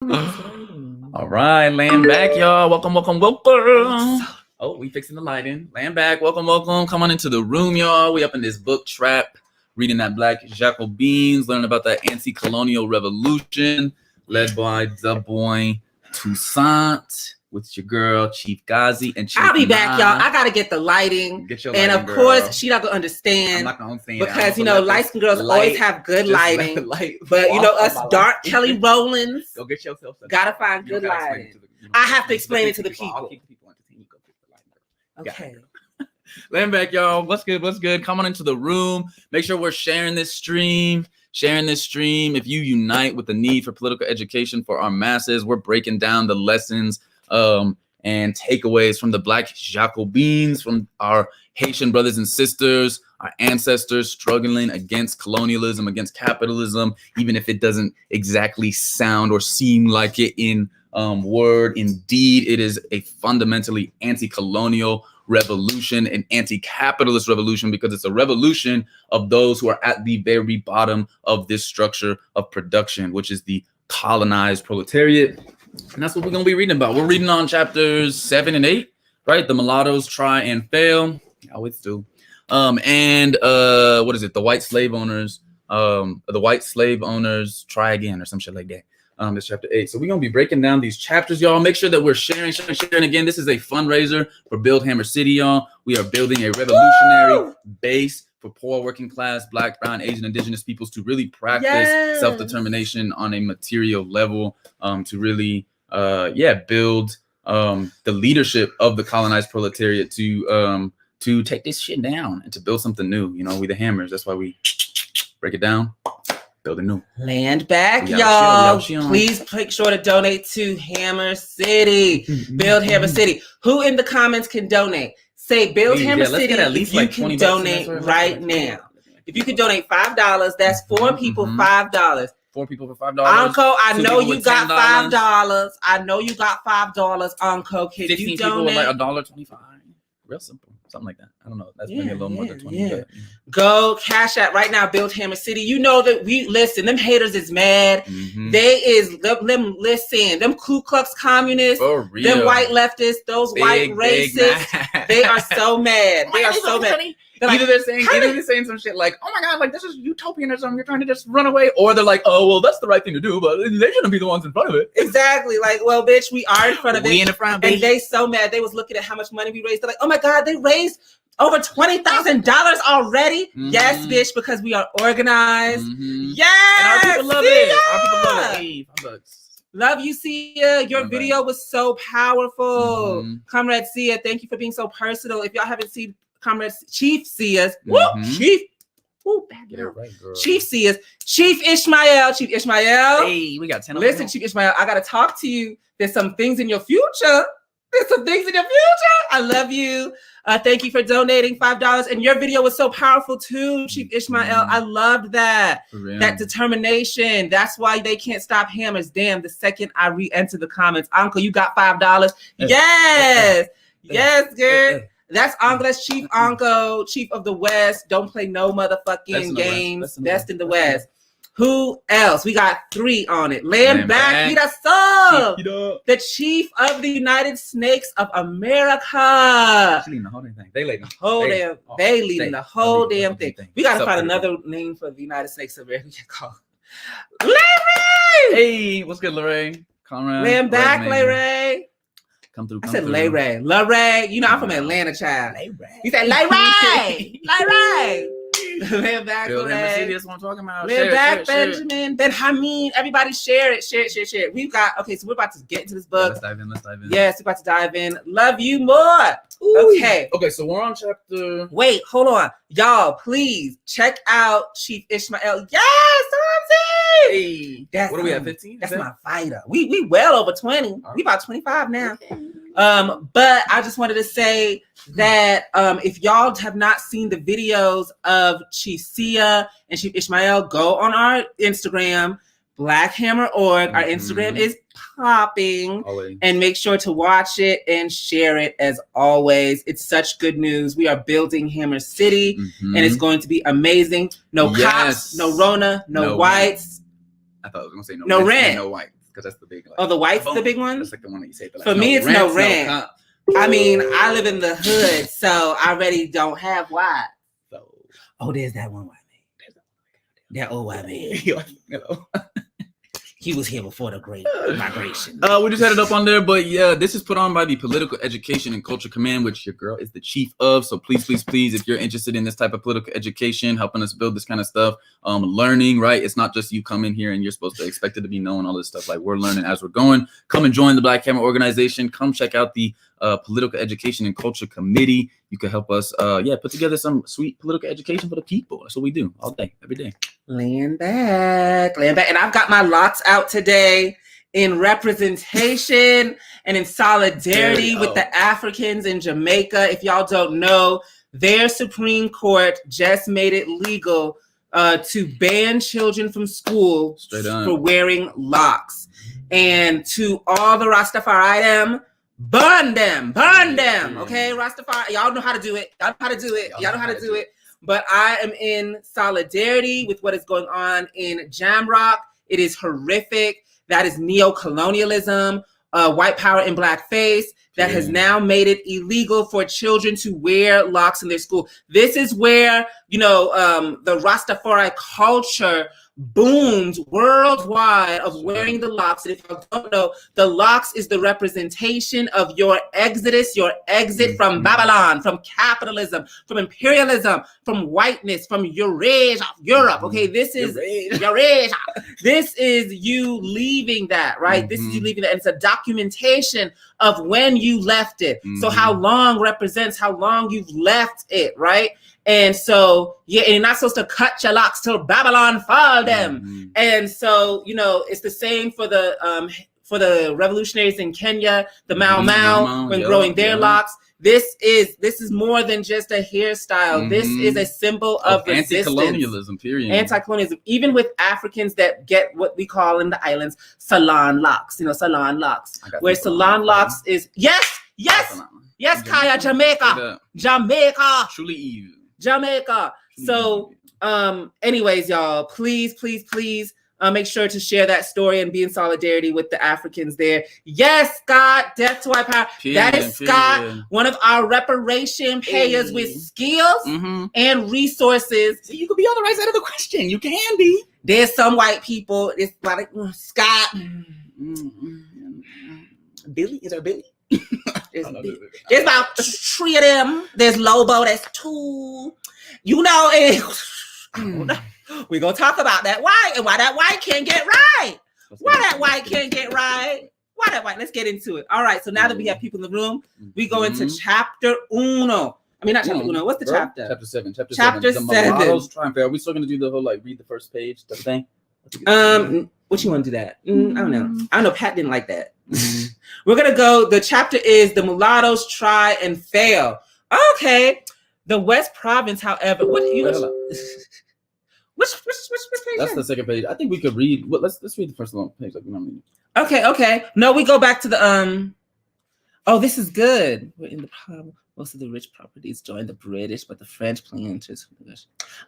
All right, land back, y'all. Welcome. Oh, we fixing the lighting. Land back. Welcome. Come on into the room, y'all. We up in this book trap, reading that Black Jacobins, learning about that anti-colonial revolution led by the boy Toussaint with your girl Chief Gazi and Chief. I'll be back, y'all. I gotta get the lighting. Get your and lighting, of course, girl. she not gonna understand. I'm not gonna understand because light skin girls always have good lighting. But us dark Kelly Rowlands, go get yourself some. Gotta find good lighting. I have to explain it to the people. I'll keep the people entertained. Go get the lighting. Okay. Land back, y'all. What's good? Come on into the room. Make sure we're sharing this stream. If you unite with the need for political education for our masses, we're breaking down the lessons and takeaways from the Black Jacobins, from our Haitian brothers and sisters, our ancestors struggling against colonialism, against capitalism, even if it doesn't exactly sound or seem like it in word. Indeed, it is a fundamentally anti-colonial revolution, an anti-capitalist revolution, because it's a revolution of those who are at the very bottom of this structure of production, which is the colonized proletariat. And that's what we're going to be reading about. We're reading on chapters 7 and 8, right? The mulattoes try and fail. I always do. What is it? The white slave owners try again, or some shit like that. This chapter 8. So we're going to be breaking down these chapters, y'all. Make sure that we're sharing. Again, this is a fundraiser for BuildHammerCity, y'all. We are building a revolutionary base for poor, working class, Black, brown, Asian, indigenous peoples to really practice self-determination on a material level, to really, build the leadership of the colonized proletariat to take this shit down and to build something new. We the hammers. That's why we break it down. Building new. Land back, y'all. Please make sure to donate to Hammer City. Build Hammer City. Who in the comments can donate? Say Build Hammer City if you can donate right now. If you can donate $5, that's 4 people, $5. 4 people for $5. Uncle, I know you got $5. I know you got $5, Uncle. Can you donate? 16 people with like $1.25. Real simple. Something like that. I don't know. That's maybe a little more than 20. But, Go Cash App right now. Build Hammer City. You know that we listen. Them haters is mad. Them Ku Klux communists. For real. Them white leftists. Those white racists. They are so mad. They are so mad. Either they're saying some shit like, "Oh my God, like this is utopian or something. You're trying to just run away," or they're like, "Oh well, that's the right thing to do, but they shouldn't be the ones in front of it." Exactly. Like, well, bitch, we are in front of it. We in the front, and they so mad. They was looking at how much money we raised. They're like, "Oh my God, they raised over $20,000 already." Yes, bitch, because we are organized. Yes, and our people love it. Our people love it. Hey, love you, Sia. Your video was so powerful. Comrade Sia, thank you for being so personal. If y'all haven't seen Comrade Chief Sia's, Chief. Get it right, girl. Chief Sia's, Chief Ishmael. Hey, we got 10. Listen, Chief Ishmael, I gotta talk to you. There's some things in your future. I love you. Thank you for donating $5. And your video was so powerful too, Chief Ishmael. I loved that. That determination. That's why they can't stop hammers. Damn, the second I re-enter the comments, Uncle, you got $5. Yes, girl. That's Uncle. That's Chief Uncle, Chief of the West. Don't play no motherfucking games. Best in the West. Who else? We got 3 on it. Land back. Beat us up. The Chief of the United Snakes of America. She's leading the whole damn thing. They leading the whole damn thing. We gotta find another name for the United Snakes of America. We can call Larry. Hey, what's good, Larry? Conrad. Land back, Larry. Come through. I said Larry. You know I'm from Atlanta, child. You said Larry. Land back, Larry. That's what I'm talking about. Land back, Benjamin. Benjamin. Everybody share it. Share. We've got, so we're about to get into this book. Let's dive in. Yes, we're about to dive in. Love you more. Ooh. Okay, so we're on chapter. Wait, hold on. Y'all, please check out Chief Ishmael. Yes, Hey. What are we at, 15? That's my fighter. We well over 20. We about 25 now. But I just wanted to say that if y'all have not seen the videos of Chief Sia and Chief Ishmael, go on our Instagram, BlackHammer.org. Our Instagram is popping. Always. And make sure to watch it and share it as always. It's such good news. We are building Hammer City and it's going to be amazing. No cops, no Rona, no whites. I thought I was going to say no rent. No white. because that's the big. Like, oh, the white's the big one. That's like the one that you say. But For like, me, it's no rent. No I mean, I live in the hood, so I already don't have white. So, oh, there's that one white man. That old white man. He was here before the Great Migration. We just had it up on there, but yeah, this is put on by the Political Education and Culture Command, which your girl is the chief of. So please, if you're interested in this type of political education, helping us build this kind of stuff, learning, right? It's not just you come in here and you're supposed to expect it to be knowing all this stuff. Like, we're learning as we're going. Come and join the Black Hammer organization. Come check out the Political Education and Culture Committee. You can help us, put together some sweet political education for the people. That's what we do all day, every day. Laying back. And I've got my locks out today in representation and in solidarity with the Africans in Jamaica. If y'all don't know, their Supreme Court just made it legal to ban children from school for wearing locks. And to all the Rastafari, burn them. Okay, Rastafari, y'all know how to do it. Y'all know how to do it. But I am in solidarity with what is going on in Jamrock. It is horrific. That is neo-colonialism, white power in blackface that has now made it illegal for children to wear locks in their school. This is where, the Rastafari culture boomed worldwide of wearing the locks. And if you don't know, the locks is the representation of your exodus, your exit from Babylon, from capitalism, from imperialism, from whiteness, from Eurasia, Europe. Okay, this is Eurasia. This is you leaving that, right? This is you leaving that. And it's a documentation of when you left it. So how long represents how long you've left it, right? And so, and you're not supposed to cut your locks till Babylon fall them. And so, it's the same for the revolutionaries in Kenya, the Mau when growing their locks. This is more than just a hairstyle. This is a symbol of resistance. Anti-colonialism, period. Anti-colonialism, even with Africans that get what we call in the islands salon locks. Salon locks, where salon locks is yes, Kaya, Jamaica, truly evil. Jamaica. So, anyways, y'all, please, make sure to share that story and be in solidarity with the Africans there. Yes, Scott, death to white power. That is Scott, one of our reparation payers with skills and resources. So you could be on the right side of the question. You can be. There's some white people. It's like Scott. Billy, is there Billy? There's about 3 of them. There's Lobo. That's 2. We're going to talk about that white and why that white can't get right. Let's get into it. All right. So now that we have people in the room, we go into chapter 1. I mean, not chapter 1. What's the chapter? Chapter 7. Chapter 7. The Mulattoes Triumph. Are we still going to do the whole, read the first page, the thing? What you want to do that? I don't know. Pat didn't like that. We're going to go. The chapter is The Mulattoes Try and Fail. Okay. The West Province, however, which page? That's the second page. I think we could read. Well, let's read the first long page like we normally do. Okay. No, we go back to the Oh, this is good. We're in the problem. Most of the rich properties joined the British, but the French planters.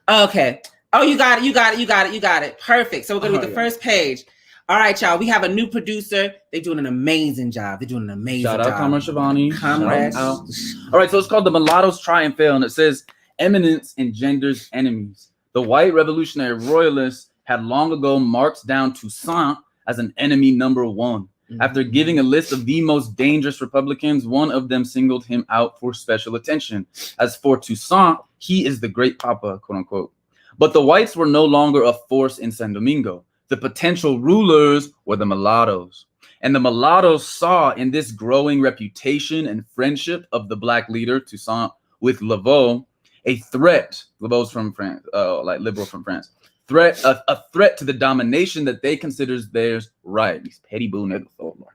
Okay. Oh, you got it. Perfect. So we're gonna read the first page. All right, y'all. We have a new producer. They're doing an amazing job. Shout out Comrade Shivani. Comrade. All right, so it's called The Mulattoes Try and Fail, and it says, eminence engenders enemies. The white revolutionary royalists had long ago marked down Toussaint as an enemy number 1. After giving a list of the most dangerous Republicans, one of them singled him out for special attention. As for Toussaint, he is the great papa, quote unquote. But the whites were no longer a force in San Domingo. The potential rulers were the mulattoes. And the mulattoes saw in this growing reputation and friendship of the black leader, Toussaint, with Laveau, a threat. Laveau's from France, liberal from France. A threat to the domination that they considered theirs right. These petty boo niggas. Oh, Lord.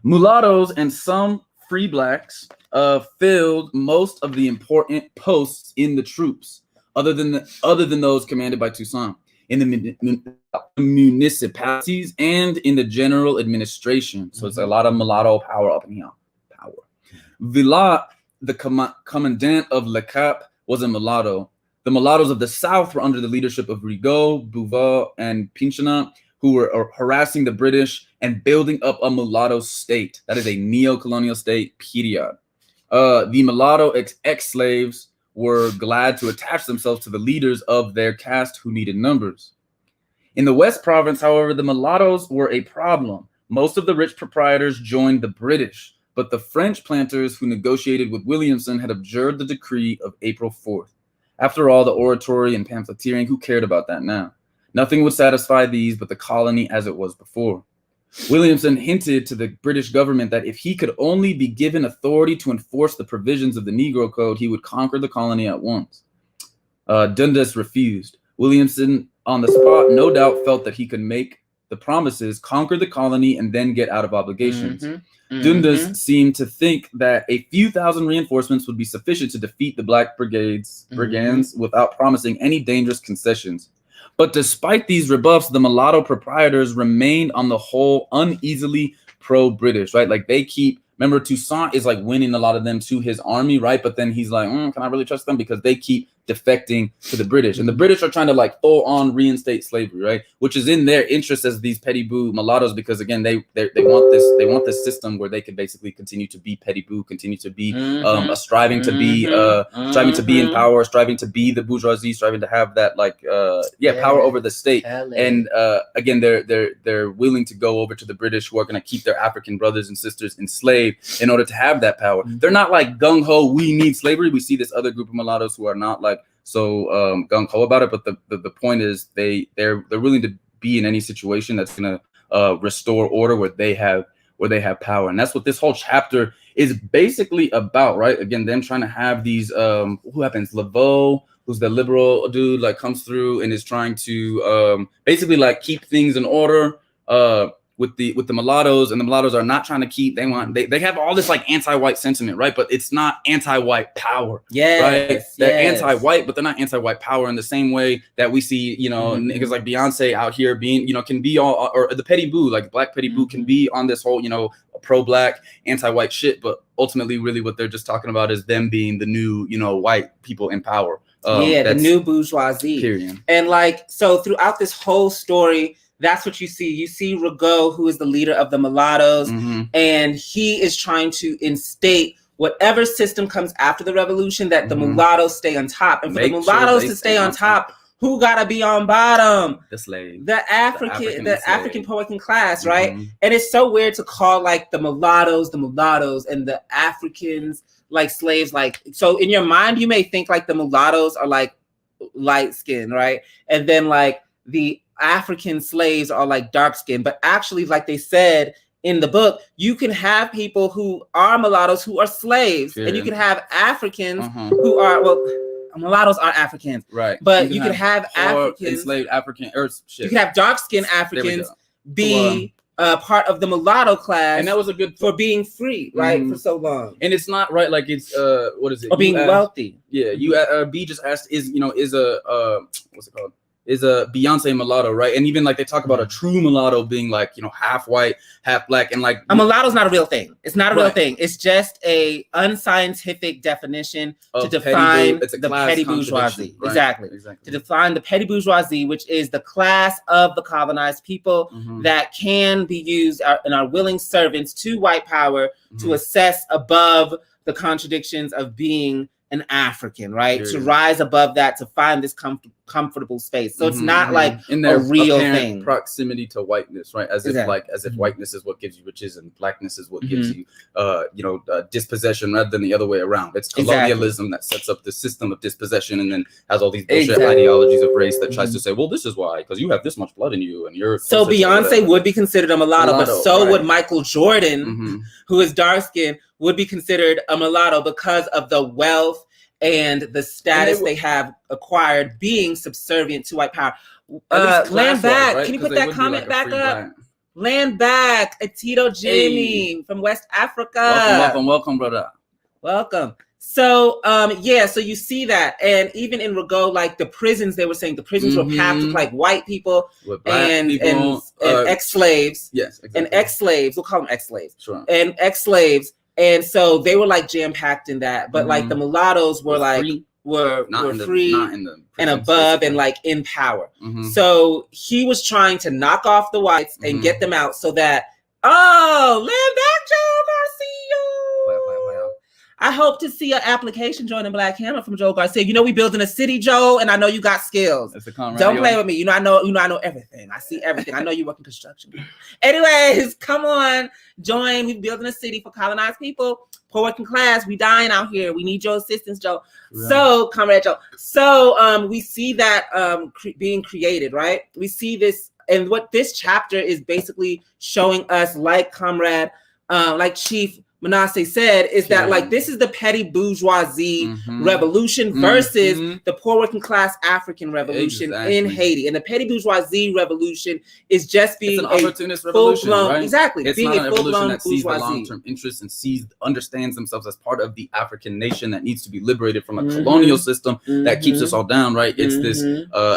Mulattoes and some free blacks filled most of the important posts in the troops, other than those commanded by Toussaint, in the municipalities and in the general administration. So it's a lot of mulatto power up in here. Villat, the commandant of Le Cap, was a mulatto. The mulattoes of the South were under the leadership of Rigaud, Bouvard, and Pinchona, who were harassing the British and building up a mulatto state. That is a neo-colonial state, period. The mulatto ex-slaves were glad to attach themselves to the leaders of their caste who needed numbers. In the West Province, however, the mulattoes were a problem. Most of the rich proprietors joined the British, but the French planters who negotiated with Williamson had abjured the decree of April 4th. After all, the oratory and pamphleteering, who cared about that now? Nothing would satisfy these but the colony as it was before. Williamson hinted to the British government that if he could only be given authority to enforce the provisions of the Negro Code, he would conquer the colony at once. Dundas refused. Williamson, on the spot, no doubt felt that he could make the promises, conquer the colony, and then get out of obligations. Dundas seemed to think that a few thousand reinforcements would be sufficient to defeat the Black brigands without promising any dangerous concessions. But despite these rebuffs, the mulatto proprietors remained on the whole uneasily pro-British, right? Like they keep, remember Toussaint is like winning a lot of them to his army, right? But then he's like, can I really trust them? Because they keep defecting to the British. And the British are trying to like full on reinstate slavery, right? Which is in their interest as these petty boo mulattoes, because again, they want this system where they can basically continue to be petty boo, continue to be striving to be in power, striving to be the bourgeoisie, striving to have that power over the state. And again, they're willing to go over to the British, who are going to keep their African brothers and sisters enslaved in order to have that power. They're not like gung ho, we need slavery. We see this other group of mulattoes who are not like so gung ho about it, but the point is they're willing to be in any situation that's going to restore order where they have power. And that's what this whole chapter is basically about, right? Again, them trying to have these who happens, Laveau, who's the liberal dude, like comes through and is trying to basically like keep things in order with the mulattoes, and the mulattoes are not trying to keep, they have all this like anti-white sentiment, right? But it's not anti-white power. Right? They're anti-white, but they're not anti-white power in the same way that we see, niggas like Beyonce out here being, can be all, or the petty boo, like Black petty boo can be on this whole, pro-Black, anti-white shit, but ultimately really what they're just talking about is them being the new, white people in power. The new bourgeoisie. Period. And like, so throughout this whole story, that's what you see. You see Rigaud, who is the leader of the mulattoes, and he is trying to instate whatever system comes after the revolution, that the mulattoes stay on top. And for the mulattoes to stay on top, who gotta be on bottom? The slave. The African working class, right? And it's so weird to call like the mulattoes, and the Africans like slaves. Like, so in your mind, you may think like the mulattoes are like light skinned, right? And then like the African slaves are like dark skinned, but actually, like they said in the book, you can have people who are mulattoes who are slaves, and you can have Africans who are, mulattoes aren't Africans, right? But you can have Africans, enslaved African, you can have dark skinned Africans be part of the mulatto class, and that was a good for being free, right, for so long. And it's not right, like it's what is it? Or being wealthy. Yeah, you B just asked, is what's it called? Is a Beyonce mulatto, right? And even like they talk about a true mulatto being like, half white, half Black, and like a mulatto is not a real thing. It's not a real thing. It's just a unscientific definition to define the petty bourgeoisie. Right? Exactly. To define the petty bourgeoisie, which is the class of the colonized people that can be used and are willing servants to white power to assess above the contradictions of being an African, right? To rise above that, to find this comfortable space. So it's not like in their a real thing. Proximity to whiteness, right? As if whiteness is what gives you riches and Blackness is what gives you, dispossession, rather than the other way around. It's colonialism that sets up the system of dispossession, and then has all these bullshit ideologies of race that tries to say, well, this is why, because you have this much blood in you, and you're so Beyonce would be considered a mulatto, but so would Michael Jordan, who is dark skinned, would be considered a mulatto because of the wealth and the status they have acquired being subservient to white power. Land back. Right? Can you put that comment back up? Land back. Tito Jimmy from West Africa. Welcome, brother. Welcome. So, so you see that. And even in Rigaud, like the prisons, they were saying the prisons were packed with like white people and ex-slaves. Yes, exactly. And ex-slaves. We'll call them ex-slaves. Sure. And ex-slaves. And so they were like jam-packed in that. But like the mulattoes were like were free not in the and above and like in power. Mm-hmm. So he was trying to knock off the whites and Mm-hmm. get them out so that, land back, Joe Garcia. Well. I hope to see an application joining Black Hammer from Joe Garcia. You know, we building a city, Joe, and I know you got skills. Don't play with me. You know, I know everything. I see everything. I know you work in construction. Anyways, come on, join. We building a city for colonized people, poor working class. We dying out here. We need your assistance, Joe. Right. So, Comrade Joe. So, we see that being created, right? We see this, and what this chapter is basically showing us, like Comrade, like Chief Manasseh said, is that like this is the petty bourgeoisie revolution versus the poor working class African revolution in Haiti. And the petty bourgeoisie revolution is just being an opportunist revolution, right? Exactly. It's being not a a revolution that sees the bourgeoisie. long-term interests and understands themselves as part of the African nation that needs to be liberated from a colonial system that keeps us all down, right? It's this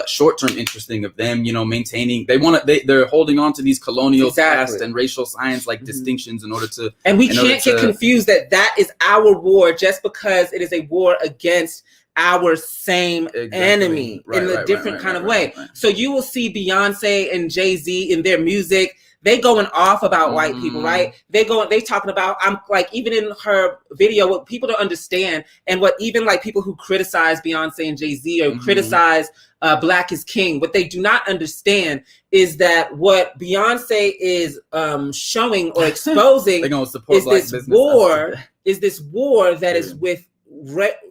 short-term interest thing of them, you know, maintaining. They're holding on to these colonial caste and racial science like distinctions in order to. And we can't get confused that is our war just because it is a war against our same enemy in a different kind of way. So you will see Beyonce and Jay-Z in their music, they going off about white people, right? They talking about, I'm like, even in her video, what people don't understand, and what even like people who criticize Beyonce and Jay-Z or criticize Black is King, what they do not understand is that what Beyonce is showing or exposing is this war that is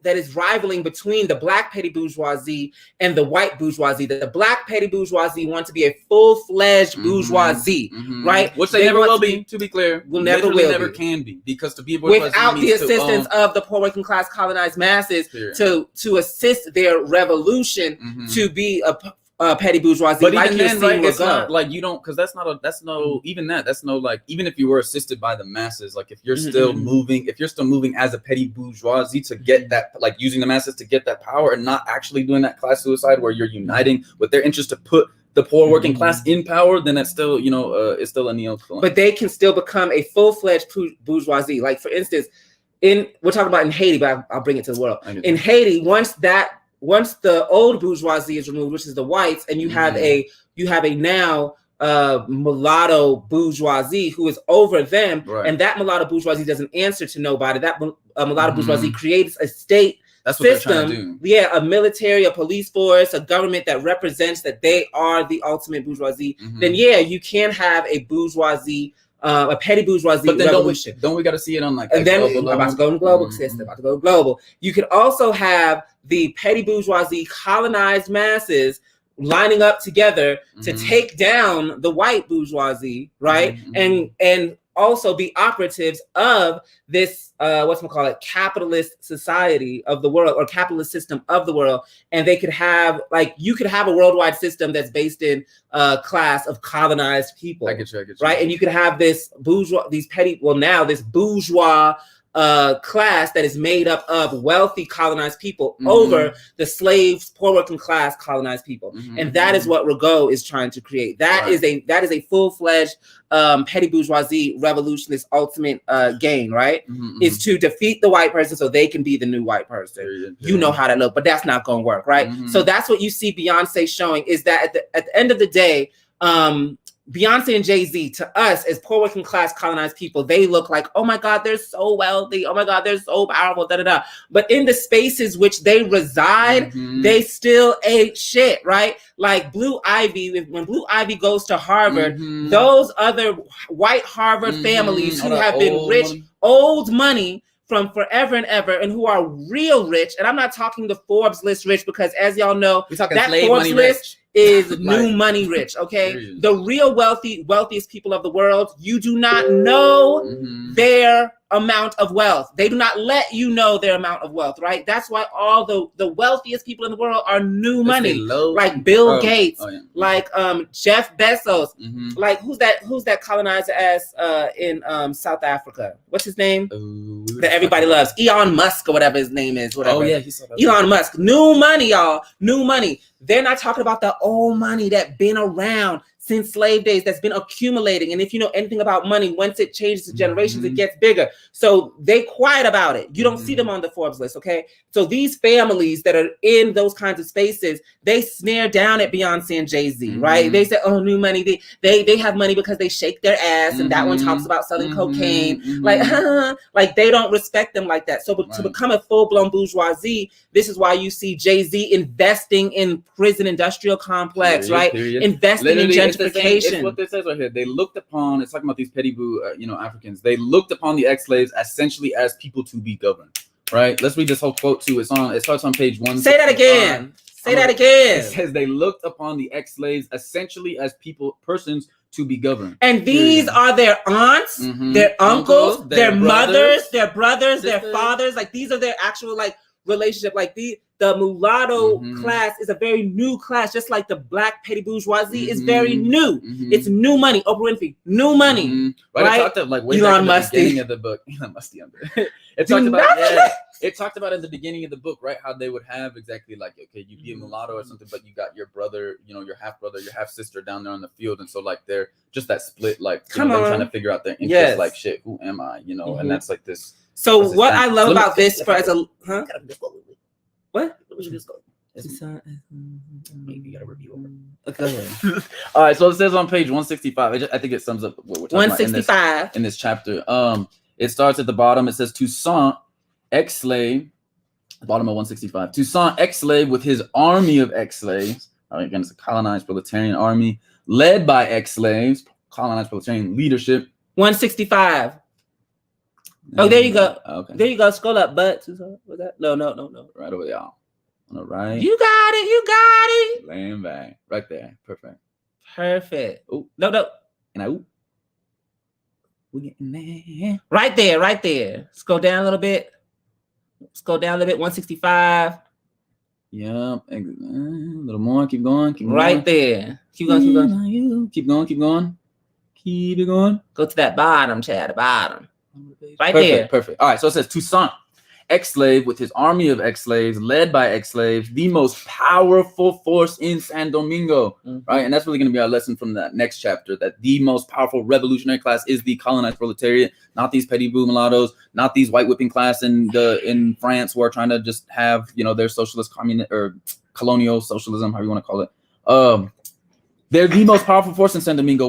that is rivaling between the Black petty bourgeoisie and the white bourgeoisie. The Black petty bourgeoisie want to be a full-fledged bourgeoisie, right? Which they never will be, to be clear. Never can be, because to be a bourgeoisie without the assistance of the poor working class colonized masses to assist their revolution to be a petty bourgeoisie. But even then, right, it's not like you don't, because that's no like, even if you were assisted by the masses, like if you're still moving as a petty bourgeoisie to get that, like using the masses to get that power and not actually doing that class suicide where you're uniting with their interest to put the poor working class in power, then that's still, it's still a neo-colonial. But they can still become a full-fledged bourgeoisie. Like for instance, we're talking about in Haiti, but I'll bring it to the world. In Haiti, once the old bourgeoisie is removed, which is the whites, and you have a now mulatto bourgeoisie who is over them, and that mulatto bourgeoisie doesn't answer to nobody. That mulatto bourgeoisie creates a state system, a military, a police force, a government that represents that they are the ultimate bourgeoisie. Then you can have a bourgeoisie. A petty bourgeoisie but then revolution. Don't we got to see it on like? And then I'm about to go global, sister. About to go global. You could also have the petty bourgeoisie colonized masses lining up together to take down the white bourgeoisie, right? And also be operatives of this capitalist society of the world, or capitalist system of the world. And they could have, like, you could have a worldwide system that's based in a class of colonized people. I get you. Right? And you could have this bourgeois class that is made up of wealthy colonized people over the slaves, poor working class colonized people. And that is what Rigaud is trying to create. That is a full-fledged petty bourgeoisie revolutionist ultimate gain, right? Is to defeat the white person so they can be the new white person. You know how that look, but that's not gonna work, right? So that's what you see Beyonce showing, is that at the end of the day, Beyonce and Jay-Z, to us as poor working class colonized people, they look like, oh my God, they're so wealthy. Oh my God, they're so powerful, But in the spaces which they reside, they still ain't shit, right? Like Blue Ivy, when Blue Ivy goes to Harvard, those other white Harvard families who have been rich, old money from forever and ever, and who are real rich. And I'm not talking the Forbes list rich, because as y'all know, that Forbes list is new money rich, okay? The real wealthiest people of the world, you do not know their amount of wealth. They do not let you know their amount of wealth, right? That's why all the wealthiest people in the world are new money, like Bill Gates, like Jeff Bezos, like who's that colonizer ass in South Africa? What's his name? That everybody loves, Elon Musk or whatever his name is. Whatever. Elon Musk, new money, y'all, new money. They're not talking about the old money that been around since slave days that's been accumulating. And if you know anything about money, once it changes to generations, it gets bigger. So they quiet about it. You don't see them on the Forbes list, okay? So these families that are in those kinds of spaces, they sneer down at Beyonce and Jay-Z, right? They say, oh, new money. They have money because they shake their ass, and that one talks about selling cocaine. Like they don't respect them like that. So to become a full-blown bourgeoisie, this is why you see Jay-Z investing in prison industrial complex, right? Investing in gentrification. It's what this says right here. They looked upon, it's talking about these petty boo, Africans. They looked upon the ex-slaves essentially as people to be governed, right? Let's read this whole quote too. It starts on page 1. Say that again. Say that again. It says they looked upon the ex-slaves essentially as persons to be governed. And these are their aunts, their uncles, their mothers, their brothers, their fathers. Like these are their actual like relationship. Like the mulatto class is a very new class, just like the black petty bourgeoisie is very new. It's new money. Oprah Winfrey, new money. Right? It talked about like way back in the beginning of the book. Elon Musty under it talked about it talked about in the beginning of the book, right? How they would have exactly like, okay, you be a mulatto or something, but you got your brother, your half brother, your half sister down there on the field, and so like they're just that split, like they're trying to figure out their interests, like shit, who am I, and that's like this. So what I love about this for as a what? Maybe you gotta review over. Okay. All right, so it says on page 165. I think it sums up what we're talking 165 about in this chapter. It starts at the bottom. It says Toussaint, ex-slave. Bottom of 165. Toussaint, ex-slave, with his army of ex-slaves. All right, again, it's a colonized proletarian army led by ex-slaves. Colonized proletarian leadership. 165. Oh, there you go. Okay. There you go. Scroll up, but was that? No. Right over there. On the right. You got it. Laying back. Right there. Perfect. Oh, no. And we getting there. Right there. Scroll down a little bit. 165. Yep. A little more. Keep going. Right there. Keep going. Keep going. Keep it going. Go to that bottom, Chad. The bottom. Right there. Perfect. All right. So it says Toussaint, ex-slave, with his army of ex-slaves, led by ex-slaves, the most powerful force in San Domingo. Right. And that's really going to be our lesson from that next chapter, that the most powerful revolutionary class is the colonized proletariat, not these petty boo mulattoes, not these white whipping class in France who are trying to just have, their socialist communist or colonial socialism, however you want to call it. They're the most powerful force in San Domingo.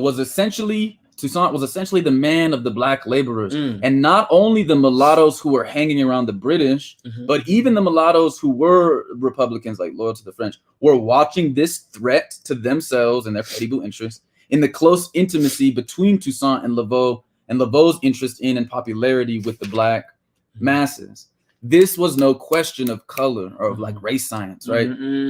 Toussaint was essentially the man of the black laborers, and not only the mulattoes who were hanging around the British, but even the mulattoes who were Republicans, like loyal to the French, were watching this threat to themselves and their petty boo interests in the close intimacy between Toussaint and Laveau, and Laveau's interest in and popularity with the black masses. This was no question of color or of like race science, right?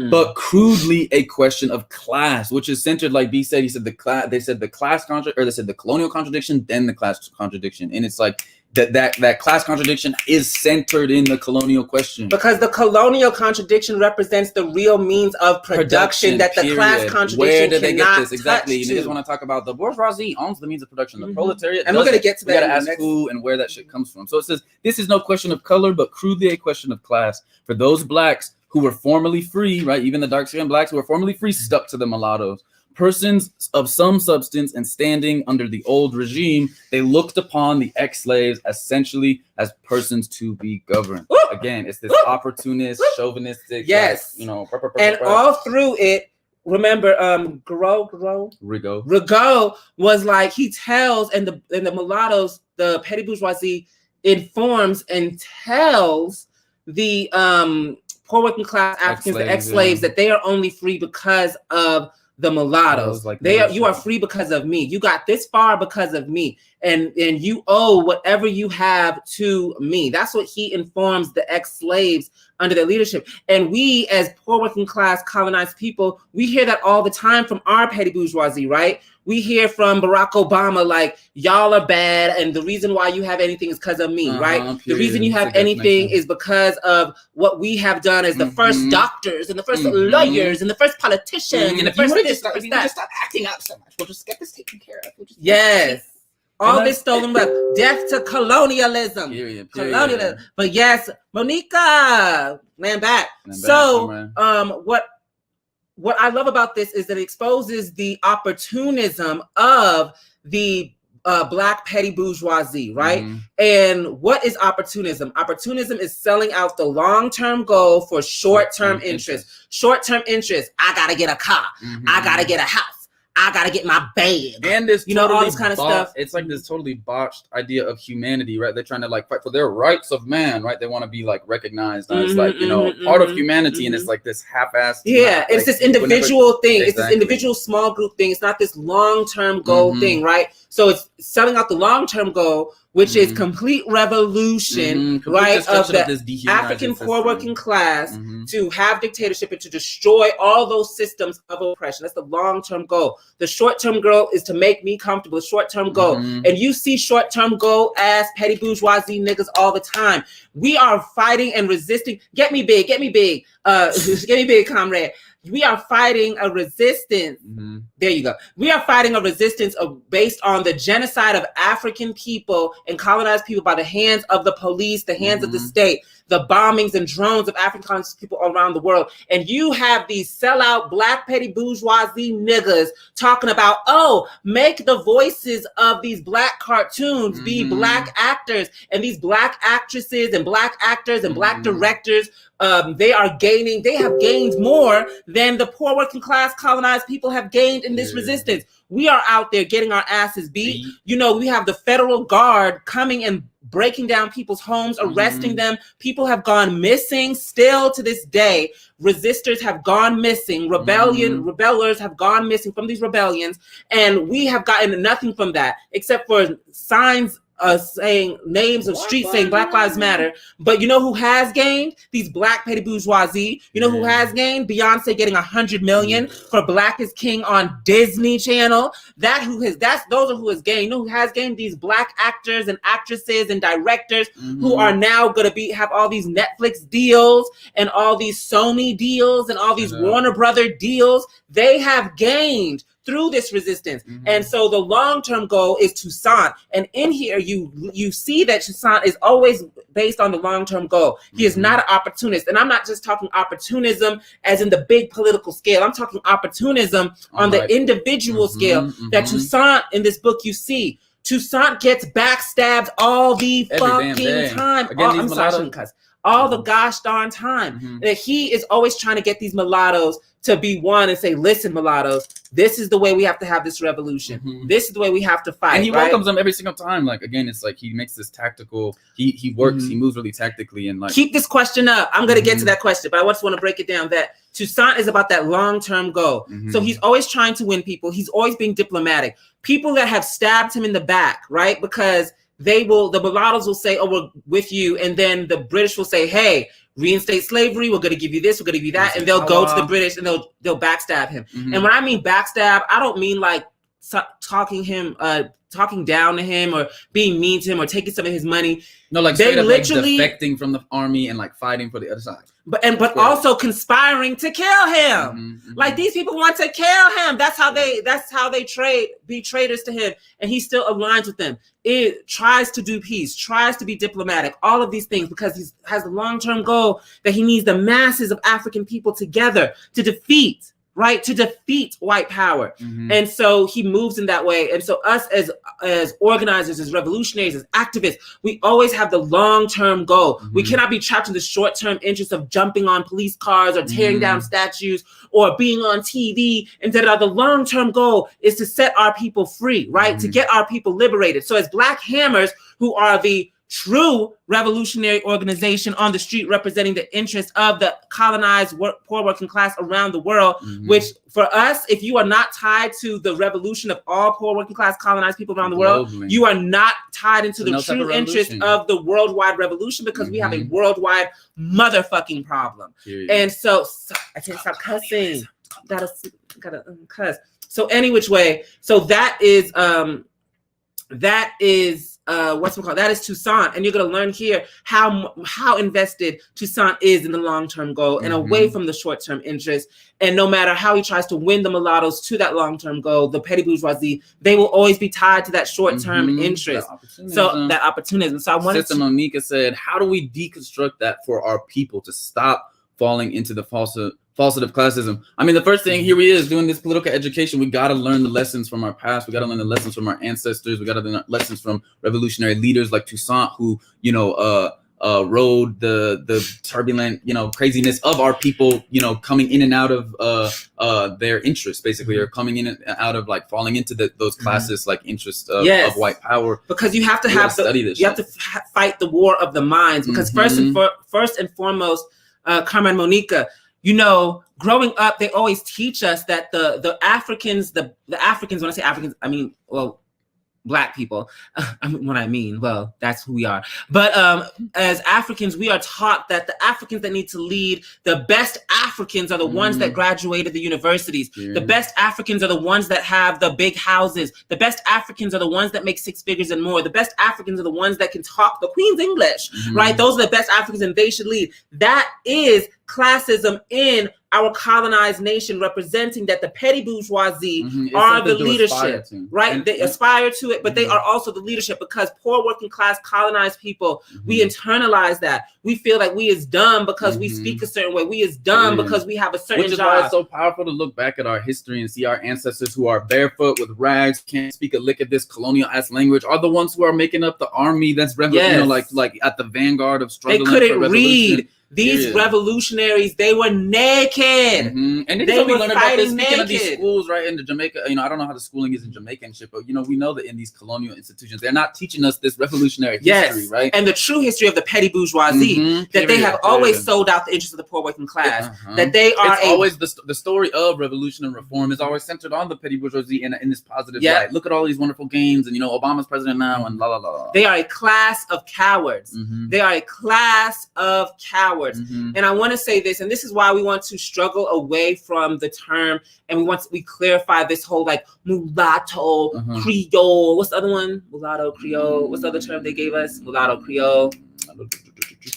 But crudely a question of class, which is centered, like B said, they said the colonial contradiction, then the class contradiction. And it's like that class contradiction is centered in the colonial question. Because the colonial contradiction represents the real means of production that the class contradiction Where did they get cannot this? Exactly. touch You just want to talk about the bourgeoisie owns the means of production. The proletariat and we're going to get to that. We got to ask who and where that shit comes from. So it says, this is no question of color, but crudely a question of class. For those blacks who were formerly free, right? Even the dark-skinned blacks who were formerly free stuck to the mulattoes. Persons of some substance and standing under the old regime, they looked upon the ex-slaves essentially as persons to be governed. Again, it's this opportunist, chauvinistic, and all through it. Remember, Rigaud was like, he tells, and the mulattoes, the petty bourgeoisie informs and tells the poor working class Africans, the ex-slaves, that they are only free because of the mulattoes. Like you are free because of me. You got this far because of me, and you owe whatever you have to me. That's what he informs the ex-slaves under their leadership. And we, as poor working class colonized people, we hear that all the time from our petty bourgeoisie, right? We hear from Barack Obama, like, y'all are bad, and the reason why you have anything is because of me, right? Period. The reason you have anything is because of what we have done as the first doctors and the first lawyers and the first politicians and the first this, if you just stop acting up so much, we'll just get this taken care of. Yes. All this stolen wealth. Death to colonialism. Period. Colonialism. But yes, Monica, land back. So, what I love about this is that it exposes the opportunism of the Black petty bourgeoisie, right? And what is opportunism? Opportunism is selling out the long-term goal for short-term interest. Short-term interest. I gotta get a car. I gotta get a house. I gotta get my bag. And this, you know, all this kind of stuff. It's like this totally botched idea of humanity, right? They're trying to like fight for their rights of man, right? They want to be like recognized as like, you know, part of humanity, and it's like this half-assed. Yeah, it's like, this individual thing. Exactly. It's this individual small group thing. It's not this long-term goal thing, right? So it's selling out the long-term goal, which is complete revolution, right, of the African poor working class to have dictatorship and to destroy all those systems of oppression. That's the long-term goal. The short-term goal is to make me comfortable. The short-term goal. And you see short-term goal as petty bourgeoisie niggas all the time. We are fighting and resisting. Get me big, get me big. Get me big, comrade. We are fighting a resistance. There you go. We are fighting a resistance based on the genocide of African people and colonized people by the hands of the police, the hands of the state, the bombings and drones of African colonized people around the world. And you have these sellout Black petty bourgeoisie niggas talking about, oh, make the voices of these Black cartoons be Black actors, and these Black actresses and Black actors and Black directors. They have gained more than the poor working class colonized people have gained in this resistance. We are out there getting our asses beat. You know, we have the federal guard coming and breaking down people's homes, arresting them. People have gone missing still to this day. Resistors have gone missing. Rebellers have gone missing from these rebellions. And we have gotten nothing from that except for signs saying names of streets saying Black Lives Matter. But you know who has gained? These Black petty bourgeoisie. You know who has gained? Beyonce getting $100 million for Black is King on Disney Channel. Those are who has gained. You know who has gained? These Black actors and actresses and directors who are now gonna have all these Netflix deals and all these Sony deals and all these Warner Brother deals. They have gained through this resistance. And so the long-term goal is Toussaint. And in here, you see that Toussaint is always based on the long-term goal. He is not an opportunist. And I'm not just talking opportunism as in the big political scale. I'm talking opportunism on the individual scale that Toussaint in this book you see. Toussaint gets backstabbed all the fucking time. I'm sorry, I shouldn't cuss. All the gosh darn time. That he is always trying to get these mulattoes to be one and say, listen, mulattoes, this is the way we have to have this revolution. This is the way we have to fight. And he welcomes them every single time. Like, again, it's like he makes this tactical, he works, he moves really tactically. And like, keep this question up. I'm going to get to that question, but I just want to break it down that Toussaint is about that long-term goal. So he's always trying to win people. He's always being diplomatic. People that have stabbed him in the back, right? Because the mulattoes will say, oh, we're with you. And then the British will say, hey, reinstate slavery. We're going to give you this. We're going to give you that. And they'll go to the British and they'll backstab him. And when I mean backstab, I don't mean like talking down to him or being mean to him or taking some of his money. No, like they literally like defecting from the army and like fighting for the other side. But also conspiring to kill him. Like these people want to kill him. That's how they be traitors to him. And he still aligns with them. It tries to do peace, tries to be diplomatic, all of these things, because he has a long-term goal that he needs the masses of African people together to defeat white power. And so he moves in that way. And so us as organizers, as revolutionaries, as activists, we always have the long-term goal. We cannot be trapped in the short-term interest of jumping on police cars or tearing down statues or being on TV. And the long-term goal is to set our people free, right? To get our people liberated. So as Black Hammers, who are the true revolutionary organization on the street representing the interests of the colonized poor working class around the world, which for us, if you are not tied to the revolution of all poor working class colonized people around the world, you are not tied into the true interest of the worldwide revolution, because we have a worldwide motherfucking problem. And so I can't stop cussing. Gotta cuss. So any which way. So that is that is Toussaint, and you're going to learn here how invested Toussaint is in the long-term goal and away from the short-term interest. And no matter how he tries to win the mulattoes to that long-term goal, the petty bourgeoisie, they will always be tied to that short-term interest. That opportunism. So I wanted Sister Monica said, how do we deconstruct that for our people to stop falling into the false falsified classism. I mean, the first thing, here he is doing this political education. We got to learn the lessons from our past. We got to learn the lessons from our ancestors. We got to learn lessons from revolutionary leaders like Toussaint, who, you know, rode the turbulent, you know, craziness of our people, you know, coming in and out of their interests, basically, or coming in and out of like falling into those classes like interests of white power. Because you have to have to fight the war of the minds. Because first and foremost, Carmen Monica, you know, growing up, they always teach us that the Africans, when I say Africans, I mean, well, Black people, well, that's who we are. But as Africans, we are taught that the Africans that need to lead, the best Africans are the ones that graduated the universities. The best Africans are the ones that have the big houses. The best Africans are the ones that make 6 figures and more. The best Africans are the ones that can talk the Queen's English, right? Those are the best Africans and they should lead. That is classism in our colonized nation, representing that the petty bourgeoisie are the leadership, right? They aspire to it, but they are also the leadership, because poor working class colonized people, we internalize that. We feel like we is dumb because we speak a certain way. We is dumb because we have a certain Which is job. why it's so powerful to look back at our history and see our ancestors who are barefoot with rags, can't speak a lick of this colonial ass language, are the ones who are making up the army that's you know, like at the vanguard of struggle. They couldn't read. These revolutionaries, they were naked. And they were fighting naked. Speaking of these schools, right, in Jamaica, you know, I don't know how the schooling is in Jamaica and shit, but, you know, we know that in these colonial institutions, they're not teaching us this revolutionary history, right? And the true history of the petty bourgeoisie, that they have always sold out the interests of the poor working class. That they are always the story of revolution and reform is always centered on the petty bourgeoisie in this positive light. Look at all these wonderful gains, and, you know, Obama's president now, and la la la. They are a class of cowards. They are a class of cowards. And I want to say this, and this is why we want to struggle away from the term, and we clarify this whole like mulatto, Creole. What's the other one? Mulatto, Creole. What's the other term they gave us? Mulatto, Creole.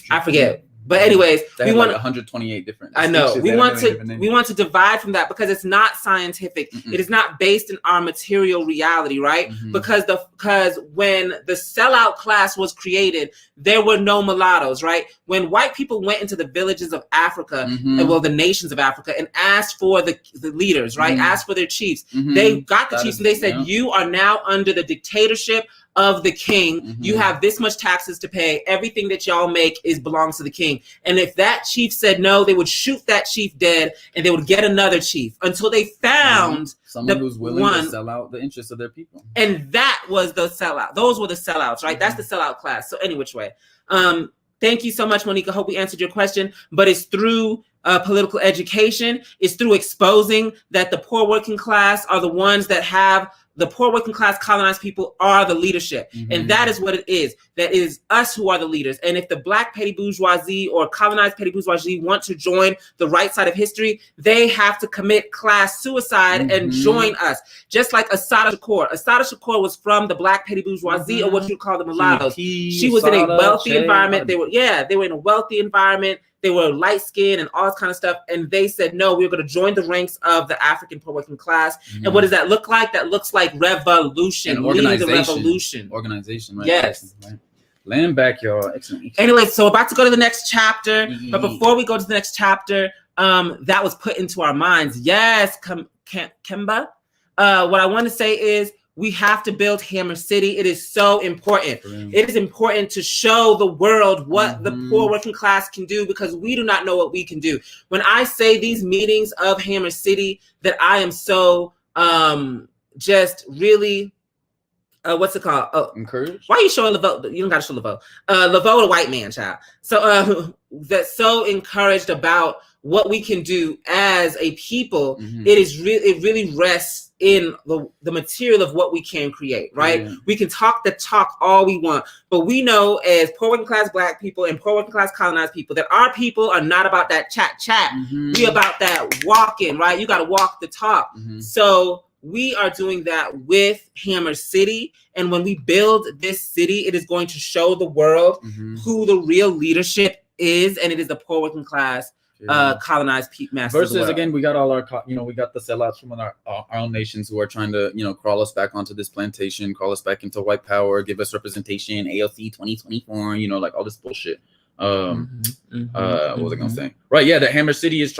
I forget. But anyways, we want 128 different. I know we want to divide from that, because it's not scientific. It is not based in our material reality, right? Because when the sellout class was created, there were no mulattoes, right? When white people went into the villages of Africa, and well, the nations of Africa, and asked for the leaders, right? Asked for their chiefs. They got the chiefs, and they said, "You are now under the dictatorship of the king. You have this much taxes to pay. Everything that y'all make belongs to the king." And if that chief said no, they would shoot that chief dead, and they would get another chief until they found someone who's willing to sell out the interests of their people. And that was the sellout. Those were the sellouts, right? That's the sellout class. So any which way. Thank you so much, Monica. Hope we answered your question. But it's through political education. It's through exposing that the poor working class are the ones that have the poor working class colonized people are the leadership. And that is what it is. That is us who are the leaders. And if the Black petty bourgeoisie or colonized petty bourgeoisie want to join the right side of history, they have to commit class suicide and join us. Just like Assata Shakur. Assata Shakur was from the Black petty bourgeoisie, or what you call the mulattoes. She was in a wealthy environment. They were in a wealthy environment. They were light skinned and all this kind of stuff. And they said, no, we're going to join the ranks of the African poor working class. And what does that look like? That looks like revolution. Leading the revolution. Organization, right? Yes. Right. Land back, y'all. Excellent. Anyway, so about to go to the next chapter. But before we go to the next chapter, that was put into our minds. Yes, Kemba. What I want to say is, we have to build Hammer City. It is so important. It is important to show the world what the poor working class can do, because we do not know what we can do. When I say these meetings of Hammer City, that I am so just really, what's it called? Encouraged? Why are you showing Laveau? You don't got to show Laveau. Laveau, a white man, child. So that's so encouraged about what we can do as a people. It really rests in the material of what we can create, right? We can talk the talk all we want, but we know as poor working class Black people and poor working class colonized people that our people are not about that chat. We about that walking, right? You got to walk the talk. So we are doing that with Hammer City. And when we build this city, it is going to show the world who the real leadership is. And it is the poor working class colonized masters. Versus again, we got all our, we got the sellouts from our own nations who are trying to, crawl us back onto this plantation, crawl us back into white power, give us representation, AOC 2024, like all this bullshit. What was I gonna say? Right, yeah, the Hammer City is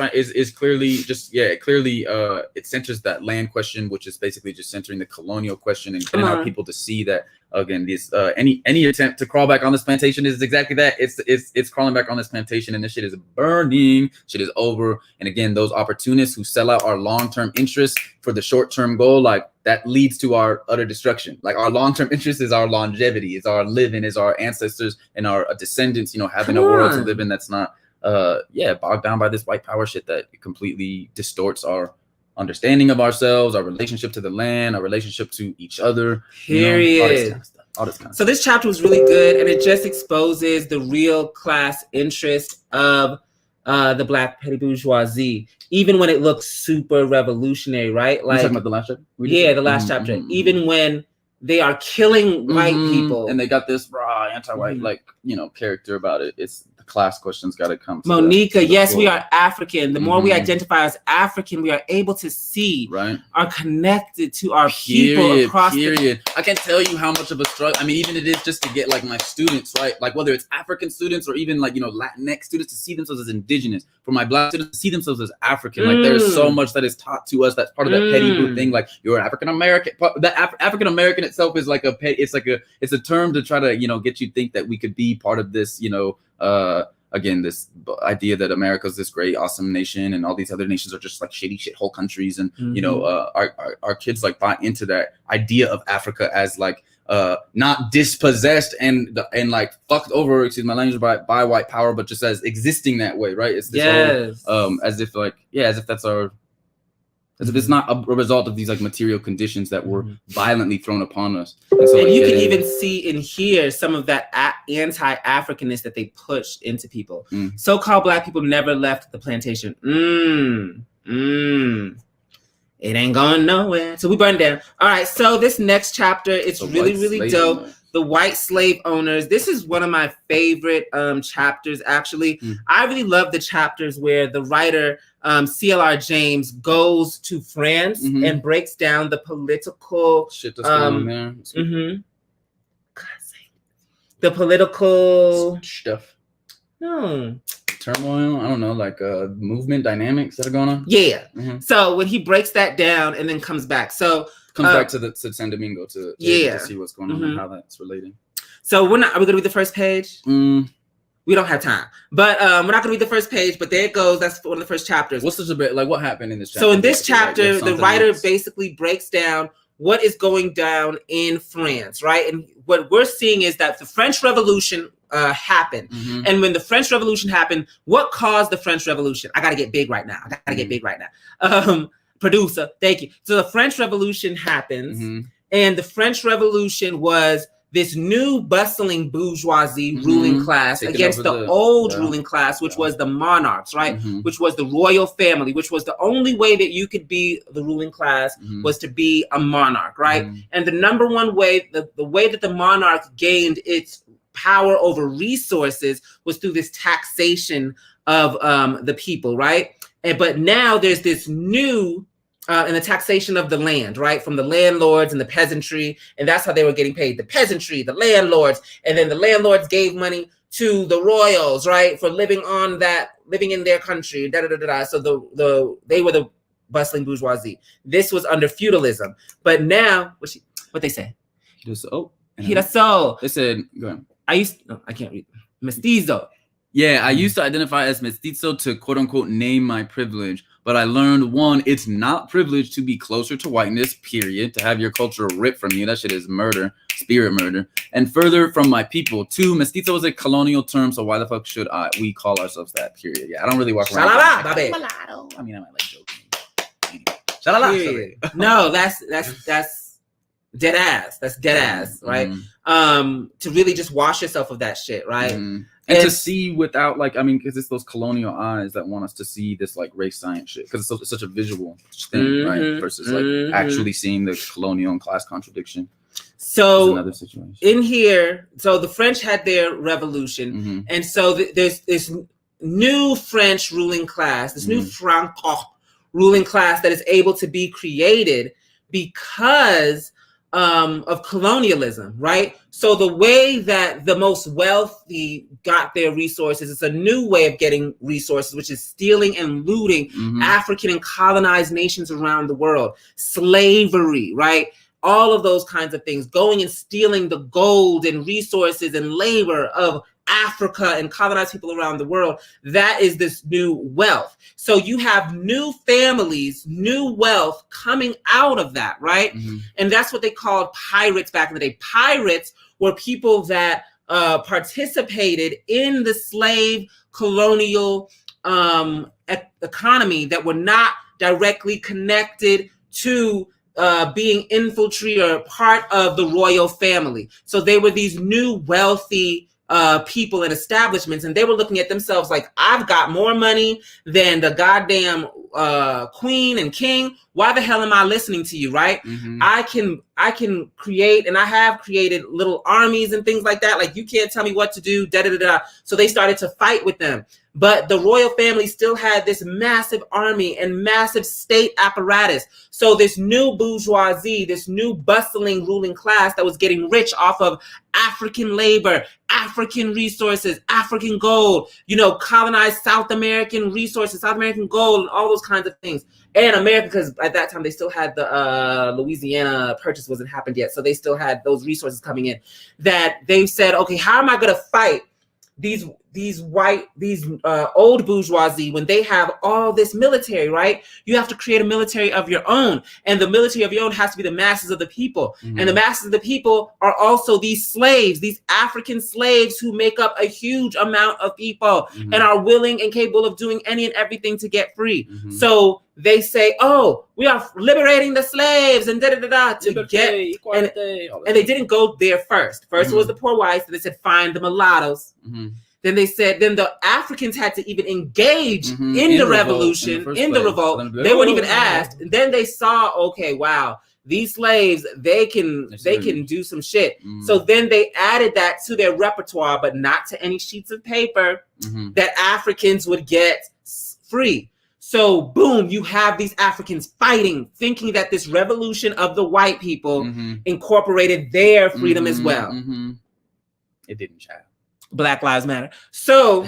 clearly just it centers that land question, which is basically just centering the colonial question and getting our people to see that again, this any attempt to crawl back on this plantation is exactly that. It's crawling back on this plantation, and this shit is burning. Shit is over. And again, those opportunists who sell out our long-term interests for the short-term goal, like that leads to our utter destruction. Like our long-term interest is our longevity, is our living, is our ancestors and our descendants, you know, having a world to live in that's not bogged down by this white power shit that completely distorts our understanding of ourselves, our relationship to the land, our relationship to each other. Period. You know, all this kind of stuff. So this chapter was really good, and it just exposes the real class interest of the Black petty bourgeoisie, even when it looks super revolutionary, right? Like, you're talking about the last chapter? The last chapter. Even when they are killing white people, and they got this raw anti-white character about it. It's the class questions got to come. Monica, yes, we are African. The more we identify as African, we are able to see, are connected to our people across the... I can't tell you how much of a struggle. I mean, even it is just to get like my students, right? Like whether it's African students or even like, you know, Latinx students to see themselves as indigenous, for my Black students to see themselves as African. Like there's so much that is taught to us. That's part of that petty boot thing. Like you're an African American. That African American itself is like it's a term to try to, you know, get you think that we could be part of this, you know, again, this idea that America's this great, awesome nation and all these other nations are just like shitty shithole countries. And, you know, our kids like buy into that idea of Africa as like, not dispossessed and like fucked over, excuse my language, by white power, but just as existing that way, right? It's this whole, as if it's not a result of these like material conditions that were violently thrown upon us. And so, you can even see and hear some of that anti-Africanness that they pushed into people. So-called Black people never left the plantation. It ain't going nowhere. So we burned down. All right. So this next chapter, it's really dope. Owners. The white slave owners. This is one of my favorite chapters, actually. I really love the chapters where the writer, C.L.R. James, goes to France and breaks down the political shit that's going on there. The political stuff. No. Turmoil, I don't know, like movement dynamics that are going on. Yeah. So when he breaks that down and then comes back, back to San Domingo to see what's going on and how that's relating. So are we gonna read the first page? We don't have time, but we're not gonna read the first page. But there it goes. That's one of the first chapters. What's this about? Like what happened in this chapter? So in this chapter, the writer basically breaks down what is going down in France, right? And what we're seeing is that the French Revolution happened. And when the French Revolution happened, what caused the French Revolution? I got to get big right now. Producer, thank you. So the French Revolution happens, and the French Revolution was this new bustling bourgeoisie ruling class against the old ruling class, which was the monarchs, right? Which was the royal family, which was the only way that you could be the ruling class was to be a monarch, right? And the number one way, the way that the monarch gained its power over resources was through this taxation of the people, right? But now there's this new and the taxation of the land, right? From the landlords and the peasantry. And that's how they were getting paid. The peasantry, the landlords, and then the landlords gave money to the royals, right? For living in their country, So they were the bustling bourgeoisie. This was under feudalism. But now, what they say? They said, go ahead. I can't read. Mestizo. Yeah, I used to identify as mestizo to quote unquote name my privilege, but I learned one, it's not privilege to be closer to whiteness, period. To have your culture ripped from you, that shit is murder, spirit murder. And further from my people. Two, mestizo is a colonial term, so why the fuck should we call ourselves that, period? Yeah, I don't really walk around. I mean, I might like joking. Anyway. No, that's dead ass. That's dead ass, right? To really just wash yourself of that shit, right? And to see without because it's those colonial eyes that want us to see this like race science shit because it's such a visual thing, right? Versus like actually seeing the colonial and class contradiction. So another situation in here, so the French had their revolution, and so there's this new French ruling class, this new Franco ruling class that is able to be created because of colonialism, right? So the way that the most wealthy got their resources, it's a new way of getting resources, which is stealing and looting African and colonized nations around the world. Slavery, right? All of those kinds of things, going and stealing the gold and resources and labor of Africa and colonized people around the world. That is this new wealth. So you have new families, new wealth coming out of that, right? And that's what they called pirates back in the day. Pirates were people that participated in the slave colonial economy that were not directly connected to being infantry or part of the royal family. So they were these new wealthy people and establishments, and they were looking at themselves like, I've got more money than the goddamn queen and king. Why the hell am I listening to you, right? I can create, and I have created little armies and things like that. Like, you can't tell me what to do, da da da da. So they started to fight with them. But the royal family still had this massive army and massive state apparatus. So this new bourgeoisie, this new bustling ruling class that was getting rich off of African labor, African resources, African gold, you know, colonized South American resources, South American gold, and all those kinds of things. And America, because at that time they still had the Louisiana Purchase wasn't happened yet. So they still had those resources coming in, that they said, okay, how am I going to fight these old bourgeoisie when they have all this military, right? You have to create a military of your own, and the military of your own has to be the masses of the people. And the masses of the people are also these slaves, these African slaves who make up a huge amount of people and are willing and capable of doing any and everything to get free. So they say, oh, we are liberating the slaves and da-da-da-da to liberty, get, equality, and they didn't go there first. First it was the poor whites, and they said, find the mulattoes. Then they said, then the Africans had to even engage in the revolution, in the revolt. They weren't even asked. And then they saw, okay, wow, these slaves, they can do some shit. So then they added that to their repertoire, but not to any sheets of paper that Africans would get free. So boom, you have these Africans fighting, thinking that this revolution of the white people incorporated their freedom as well. It didn't, child. Black Lives Matter. So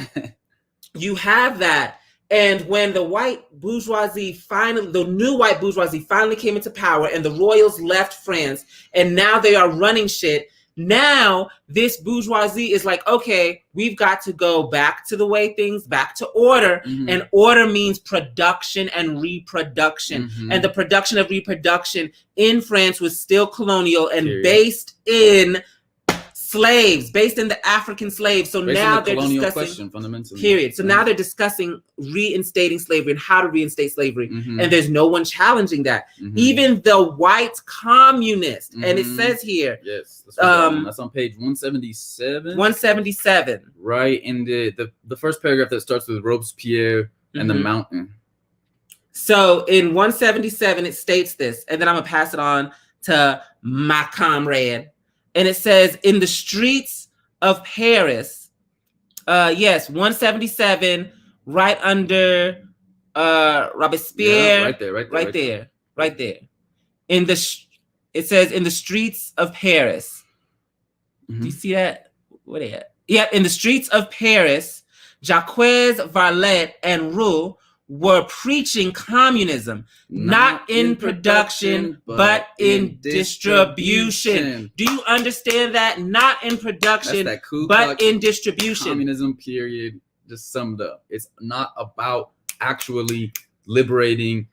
you have that. And when the white bourgeoisie the new white bourgeoisie finally came into power, and the royals left France, and now they are running shit. Now this bourgeoisie is like, okay, we've got to go back to the way back to order. And order means production and reproduction. And the production of reproduction in France was still colonial and based in slaves, based in the African slaves. So based now they're discussing question, fundamentally. Period. So now they're discussing reinstating slavery and how to reinstate slavery. And there's no one challenging that. Even the white communists. And it says here. Yes. That's on page 177. 177. Right. In the first paragraph that starts with Robespierre and the mountain. So in 177, it states this. And then I'm going to pass it on to my comrade. And it says, in the streets of Paris, 177, right under Robespierre. Right there. It says, in the streets of Paris. Do you see that? Where they at? Yeah, in the streets of Paris, Jacques Varlet and Roux were preaching communism, not in production, but in distribution. Do you understand that? Not in production, but in distribution. Communism, period, just summed up. It's not about actually liberating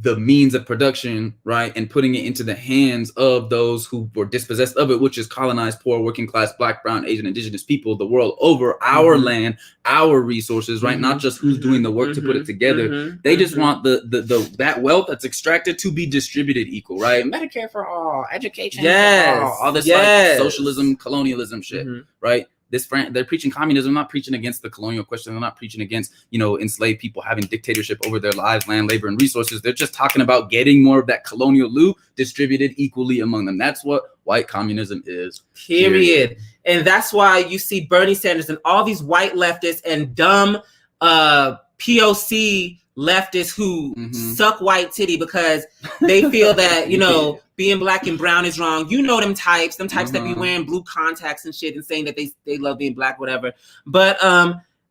the means of production, right, and putting it into the hands of those who were dispossessed of it, which is colonized, poor, working class, Black, brown, Asian, indigenous people the world over, our land, our resources, right? Not just who's doing the work to put it together. They just want the that wealth that's extracted to be distributed equal, right? Medicare for all, education for all this like socialism, colonialism shit, right? They're preaching communism, not preaching against the colonial question. They're not preaching against, enslaved people having dictatorship over their lives, land, labor, and resources. They're just talking about getting more of that colonial loot distributed equally among them. That's what white communism is. Period. And that's why you see Bernie Sanders and all these white leftists and dumb POC leftists who suck white titty because they feel that, you know, being black and brown is wrong. You know them types that be wearing blue contacts and shit and saying that they love being black, whatever. But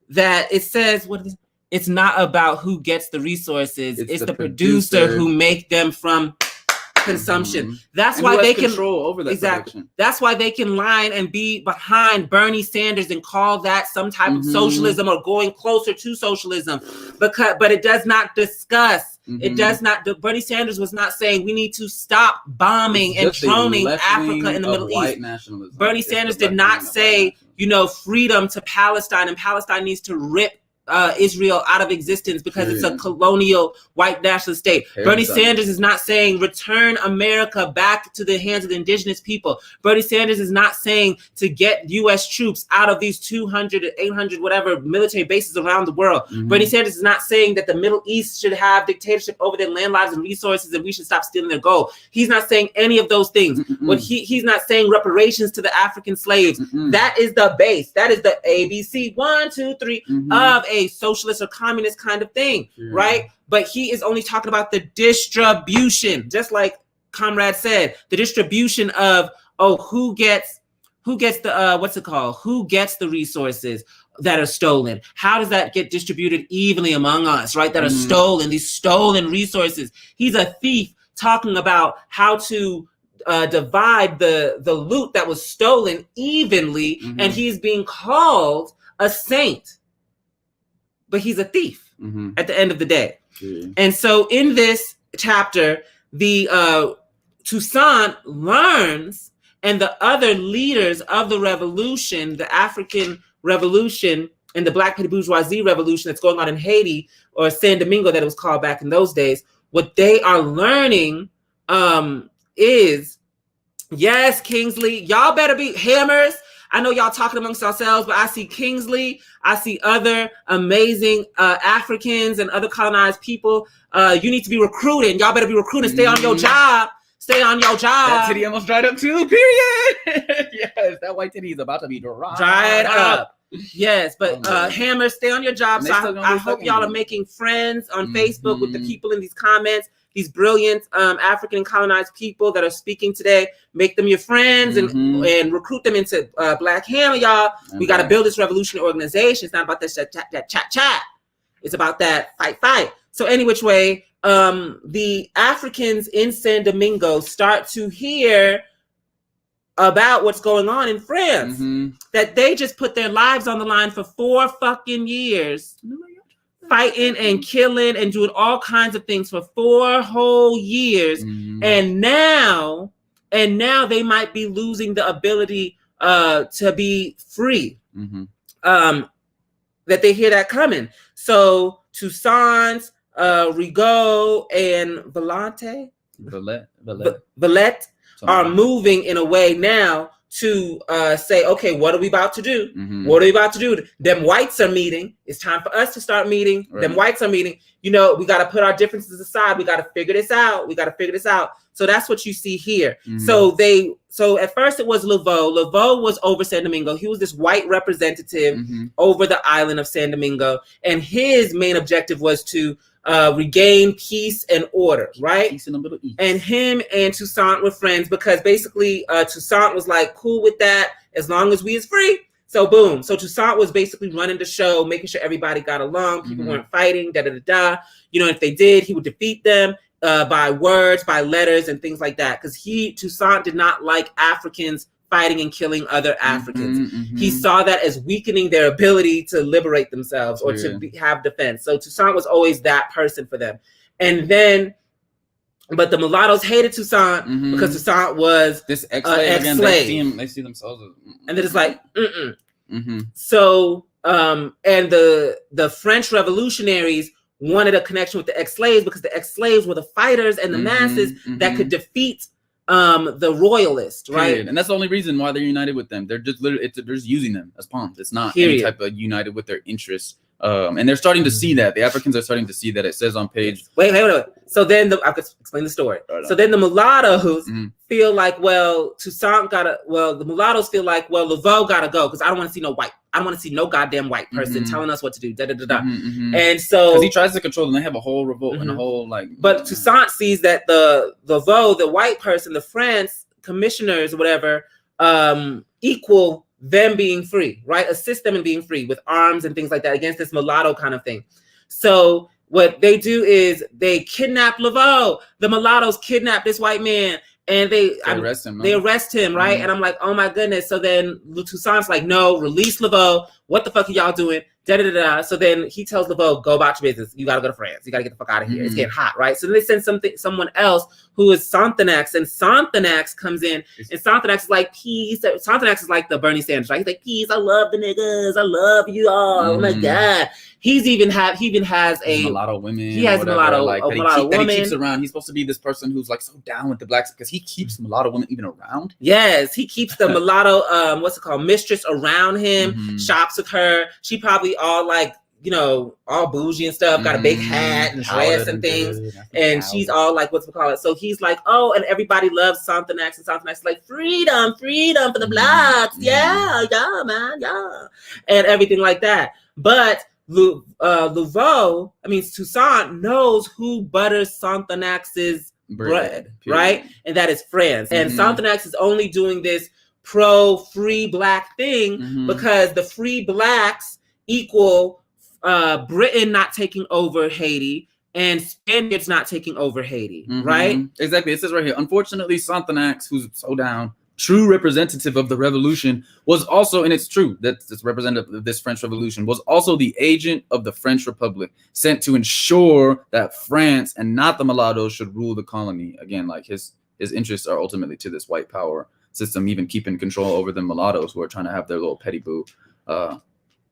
that it says, it's not about who gets the resources. It's the producer who make them from consumption. That's why they can control over that production. That's why they can line and be behind Bernie Sanders and call that some type of socialism or going closer to socialism, but it does not discuss. It does not. Bernie Sanders was not saying we need to stop bombing and droning Africa in the Middle East. Bernie Sanders did not say, you know, freedom to Palestine, and Palestine needs to rip Israel out of existence because it's a colonial white nationalist state. Bernie Sanders is not saying return America back to the hands of the indigenous people. Bernie Sanders is not saying to get U.S. troops out of these 200, 800, whatever military bases around the world. Bernie Sanders is not saying that the Middle East should have dictatorship over their land, lives, and resources, and we should stop stealing their gold. He's not saying any of those things. What he's not saying reparations to the African slaves. That is the base. That is the ABC 1, 2, 3 of a socialist or communist kind of thing, right? But he is only talking about the distribution, just like Comrade said, the distribution of who gets the what's it called? Who gets the resources that are stolen? How does that get distributed evenly among us, right? That are stolen, these stolen resources. He's a thief talking about how to divide the loot that was stolen evenly, and he's being called a saint. But he's a thief at the end of the day. And so in this chapter, the Toussaint learns, and the other leaders of the revolution, the African revolution and the Black bourgeoisie revolution that's going on in Haiti, or San Domingo that it was called back in those days, what they are learning is, yes, Kingsley, y'all better be hammers. I know y'all talking amongst yourselves, but I see Kingsley, I see other amazing Africans and other colonized people. You need to be recruiting. Y'all better be recruiting. Stay on your job. Stay on your job. That titty almost dried up too, period. Yes, that white titty is about to be dried up. Yes, but Hammer, stay on your job. So I hope y'all are making friends on Facebook with the people in these comments. These brilliant African colonized people that are speaking today, make them your friends and recruit them into Black Hammer, y'all. We got to build this revolutionary organization. It's not about that chat. It's about that fight. So any which way, the Africans in San Domingo start to hear about what's going on in France, that they just put their lives on the line for 4 fucking years. Fighting and killing and doing all kinds of things for 4 whole years, and now they might be losing the ability to be free. That they hear that coming. So Toussaint, Rigaud, and Valette are moving in a way now to say, okay, what are we about to do? What are we about to do? Them whites are meeting. It's time for us to start meeting. Them whites are meeting. You know, we got to put our differences aside. We got to figure this out. So that's what you see here. So at first it was Laveau. Laveau was over San Domingo. He was this white representative over the island of San Domingo. And his main objective was to regain peace and order, right? Peace in the Middle East. And him and Toussaint were friends because basically Toussaint was like, cool with that as long as we is free. So boom. So Toussaint was basically running the show, making sure everybody got along. People weren't fighting, You know, if they did, he would defeat them by words, by letters, and things like that. Because Toussaint did not like Africans fighting and killing other Africans. He saw that as weakening their ability to liberate themselves or to have defense. So Toussaint was always that person for them. And then, but the mulattoes hated Toussaint because Toussaint was this ex-slave. They see themselves as, and then it's like, So, and the French revolutionaries wanted a connection with the ex-slaves because the ex-slaves were the fighters and the masses that could defeat the royalists, right? Period. And that's the only reason why they're united with them. They're just literally, they're just using them as pawns. It's not any type of united with their interests And they're starting to see that. The Africans are starting to see that. It says on page. Wait. So then I could explain the story. So then the mulattoes feel like, well, Toussaint the mulattoes feel like, well, Laveau gotta go because I don't want to see no white. I don't want to see no goddamn white person telling us what to do. And so because he tries to control them, they have a whole revolt and a whole like. But Toussaint sees that the Laveau, the white person, the France commissioners or whatever, equal them being free, right? Assist them in being free with arms and things like that against this mulatto kind of thing. So what they do is they kidnap Laveau. The mulattoes kidnap this white man and they arrest him, right? And I'm like, oh my goodness. So then Toussaint's like, no, release Laveau. What the fuck are y'all doing? So then he tells Laveau, go about your business. You gotta go to France. You gotta get the fuck out of here. It's getting hot, right? So then they send someone else who is Sonthonax, and Sonthonax comes in, and Sonthonax is like, peace. Sonthonax is like the Bernie Sanders, right? He's like, peace. I love the niggas. I love you all. Oh my god. He even has a mulatto women. He has mulatto woman. That he keeps around. He's supposed to be this person who's like so down with the blacks because he keeps mulatto women even around. Yes, he keeps the mulatto mistress around him. Shops with her. She probably all like, you know, all bougie and stuff, got a big hat and dress and things, and she's all like, so he's like, oh, and everybody loves Sonthonax, and Sonthonax is like, freedom for the blacks, yeah, man, and everything like that. But Laveau, Toussaint knows who butters Sonthonax's bread, right? And that is France. And Sonthonax is only doing this pro-free black thing because the free blacks equal Britain not taking over Haiti and Spaniards not taking over Haiti, right? Exactly. It says right here, unfortunately, Sonthonax, who's so down, true representative of the revolution, was also, and it's true that this representative of this French Revolution, was also the agent of the French Republic, sent to ensure that France and not the mulattoes should rule the colony. Again, like his interests are ultimately to this white power system, even keeping control over the mulattoes who are trying to have their little petty boo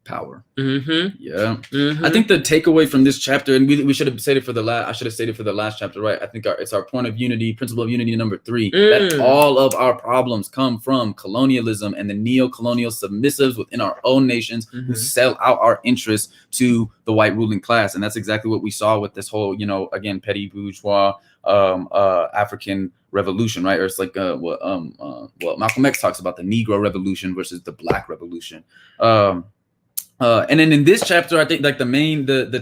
power. I think the takeaway from this chapter, and we should have said it for the last, I should have stated for the last chapter, right? I think it's our point of unity, principle of unity number 3, that all of our problems come from colonialism and the neo-colonial submissives within our own nations who sell out our interests to the white ruling class. And that's exactly what we saw with this whole, you know, again, petty bourgeois African revolution, right? Or it's like Malcolm X talks about the Negro Revolution versus the Black Revolution. And then in this chapter, I think like the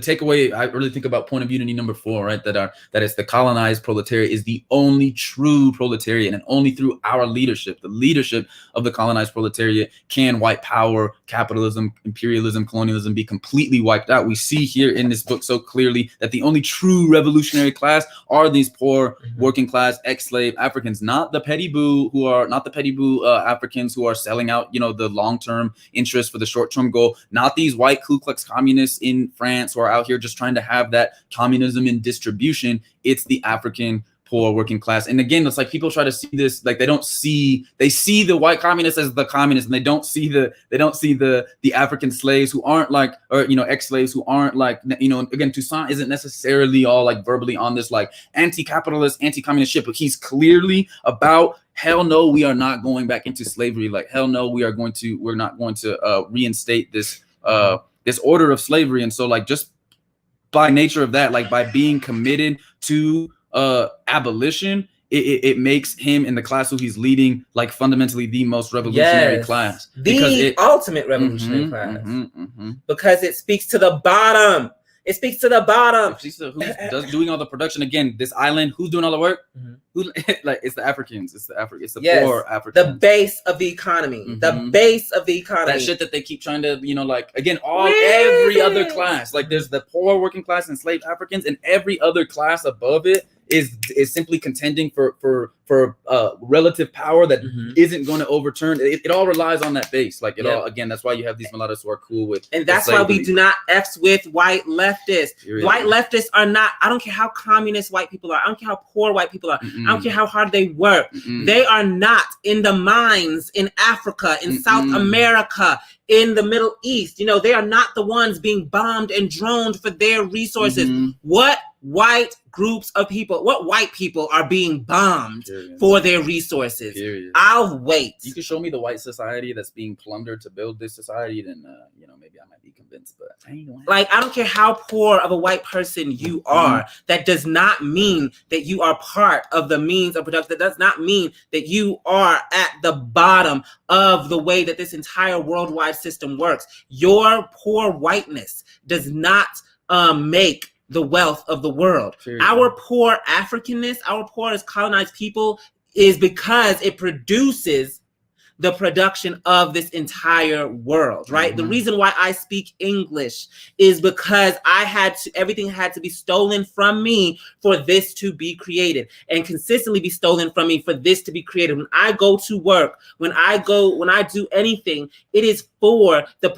takeaway I really think about point of unity number 4, right? That it's the colonized proletariat is the only true proletariat, and only through our leadership, the leadership of the colonized proletariat, can white power, capitalism, imperialism, colonialism be completely wiped out. We see here in this book so clearly that the only true revolutionary class are these poor working class ex-slave Africans, not the petty boo Africans who are selling out, you know, the long-term interest for the short-term goal, not these white Ku Klux communists in France who are out here just trying to have that communism in distribution. It's the African poor working class. And again, it's like people try to see this, like they see the white communists as the communists, and they don't see the African slaves who aren't like, or, you know, ex-slaves who aren't like, you know, again, Toussaint isn't necessarily all like verbally on this like anti-capitalist, anti-communist shit, but he's clearly about, hell no, we are not going back into slavery. Like, hell no, we're not going to reinstate this order of slavery. And so like, just by nature of that, like by being committed to abolition, it makes him in the class who he's leading like fundamentally the most revolutionary class, the ultimate revolutionary class, because it speaks to the bottom. It speaks to the bottom. Who's doing all the production? Again, this island, who's doing all the work? It's the Africans. It's the poor Africans. The base of the economy. The base of the economy. That shit that they keep trying to, you know, like, again, every other class. Like, there's the poor working class, enslaved Africans, and every other class above it is simply contending for relative power that isn't going to overturn. It all relies on that base. Like it all, again, that's why you have these mulattoes who are cool with. And that's why we do not F's with white leftists. White leftists are not, I don't care how communist white people are. I don't care how poor white people are. I don't care how hard they work. They are not in the mines in Africa, in South America, in the Middle East. You know, they are not the ones being bombed and droned for their resources. What white groups of people, what white people are being bombed for their resources. I'll wait. You can show me the white society that's being plundered to build this society, then maybe I might be convinced. But I ain't gonna. Like, I don't care how poor of a white person you are. That does not mean that you are part of the means of production. That does not mean that you are at the bottom of the way that this entire worldwide system works. Your poor whiteness does not make the wealth of the world. Our poor Africanness, our poor as colonized people, is because it produces the production of this entire world, right? The reason why I speak English is because everything had to be stolen from me for this to be created, and consistently be stolen from me for this to be created. When I go to work, when I do anything, it is for the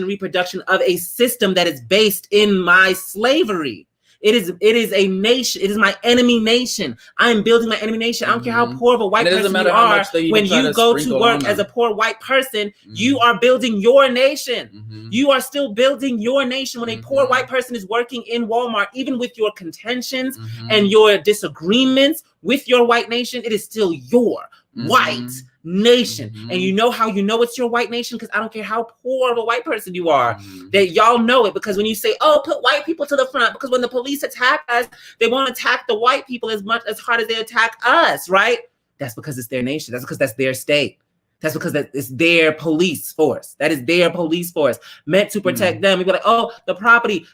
reproduction of a system that is based in my slavery. It is a nation. It is my enemy nation. I am building my enemy nation. I don't care how poor of a white person you are. When you go to work as a poor white person, you are building your nation. You are still building your nation. When a poor white person is working in Walmart, even with your contentions and your disagreements with your white nation, it is still your white nation. And you know how you know it's your white nation? Because I don't care how poor of a white person you are, that y'all know it. Because when you say, oh, put white people to the front, because when the police attack us, they won't attack the white people as hard as they attack us, right? That's because it's their nation. That's because that's their state. That's because it's their police force. That is their police force meant to protect them. We'd be like, oh, the property,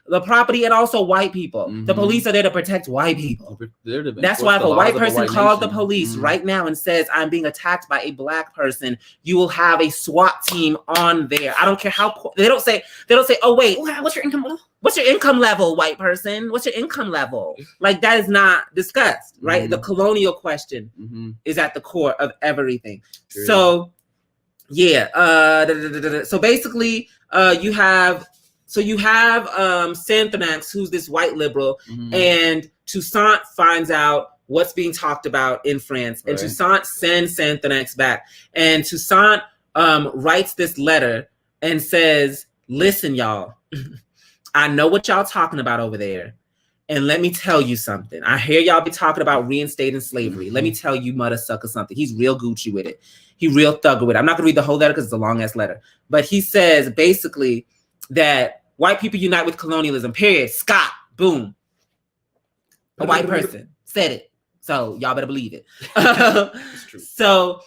and also white people. The police are there to protect white people. That's why if a white person calls the police right now and says, I'm being attacked by a black person, you will have a SWAT team on there. I don't care how poor. They don't say, oh, wait, what's your income level? What's your income level, white person? What's your income level? Like, that is not discussed, right? The colonial question is at the core of everything. So, yeah. So basically, you have Santhonax, who's this white liberal, and Toussaint finds out what's being talked about in France, and Toussaint sends Santhonax back, and Toussaint writes this letter and says, "Listen, y'all, I know what y'all talking about over there, and let me tell you something. I hear y'all be talking about reinstating slavery. Let me tell you, mother sucker, something." He's real Gucci with it. He real thugger with it. I'm not gonna read the whole letter because it's a long ass letter. But he says basically that white people unite with colonialism, period. Scott, boom. A white person said it. So y'all better believe it. It's true. So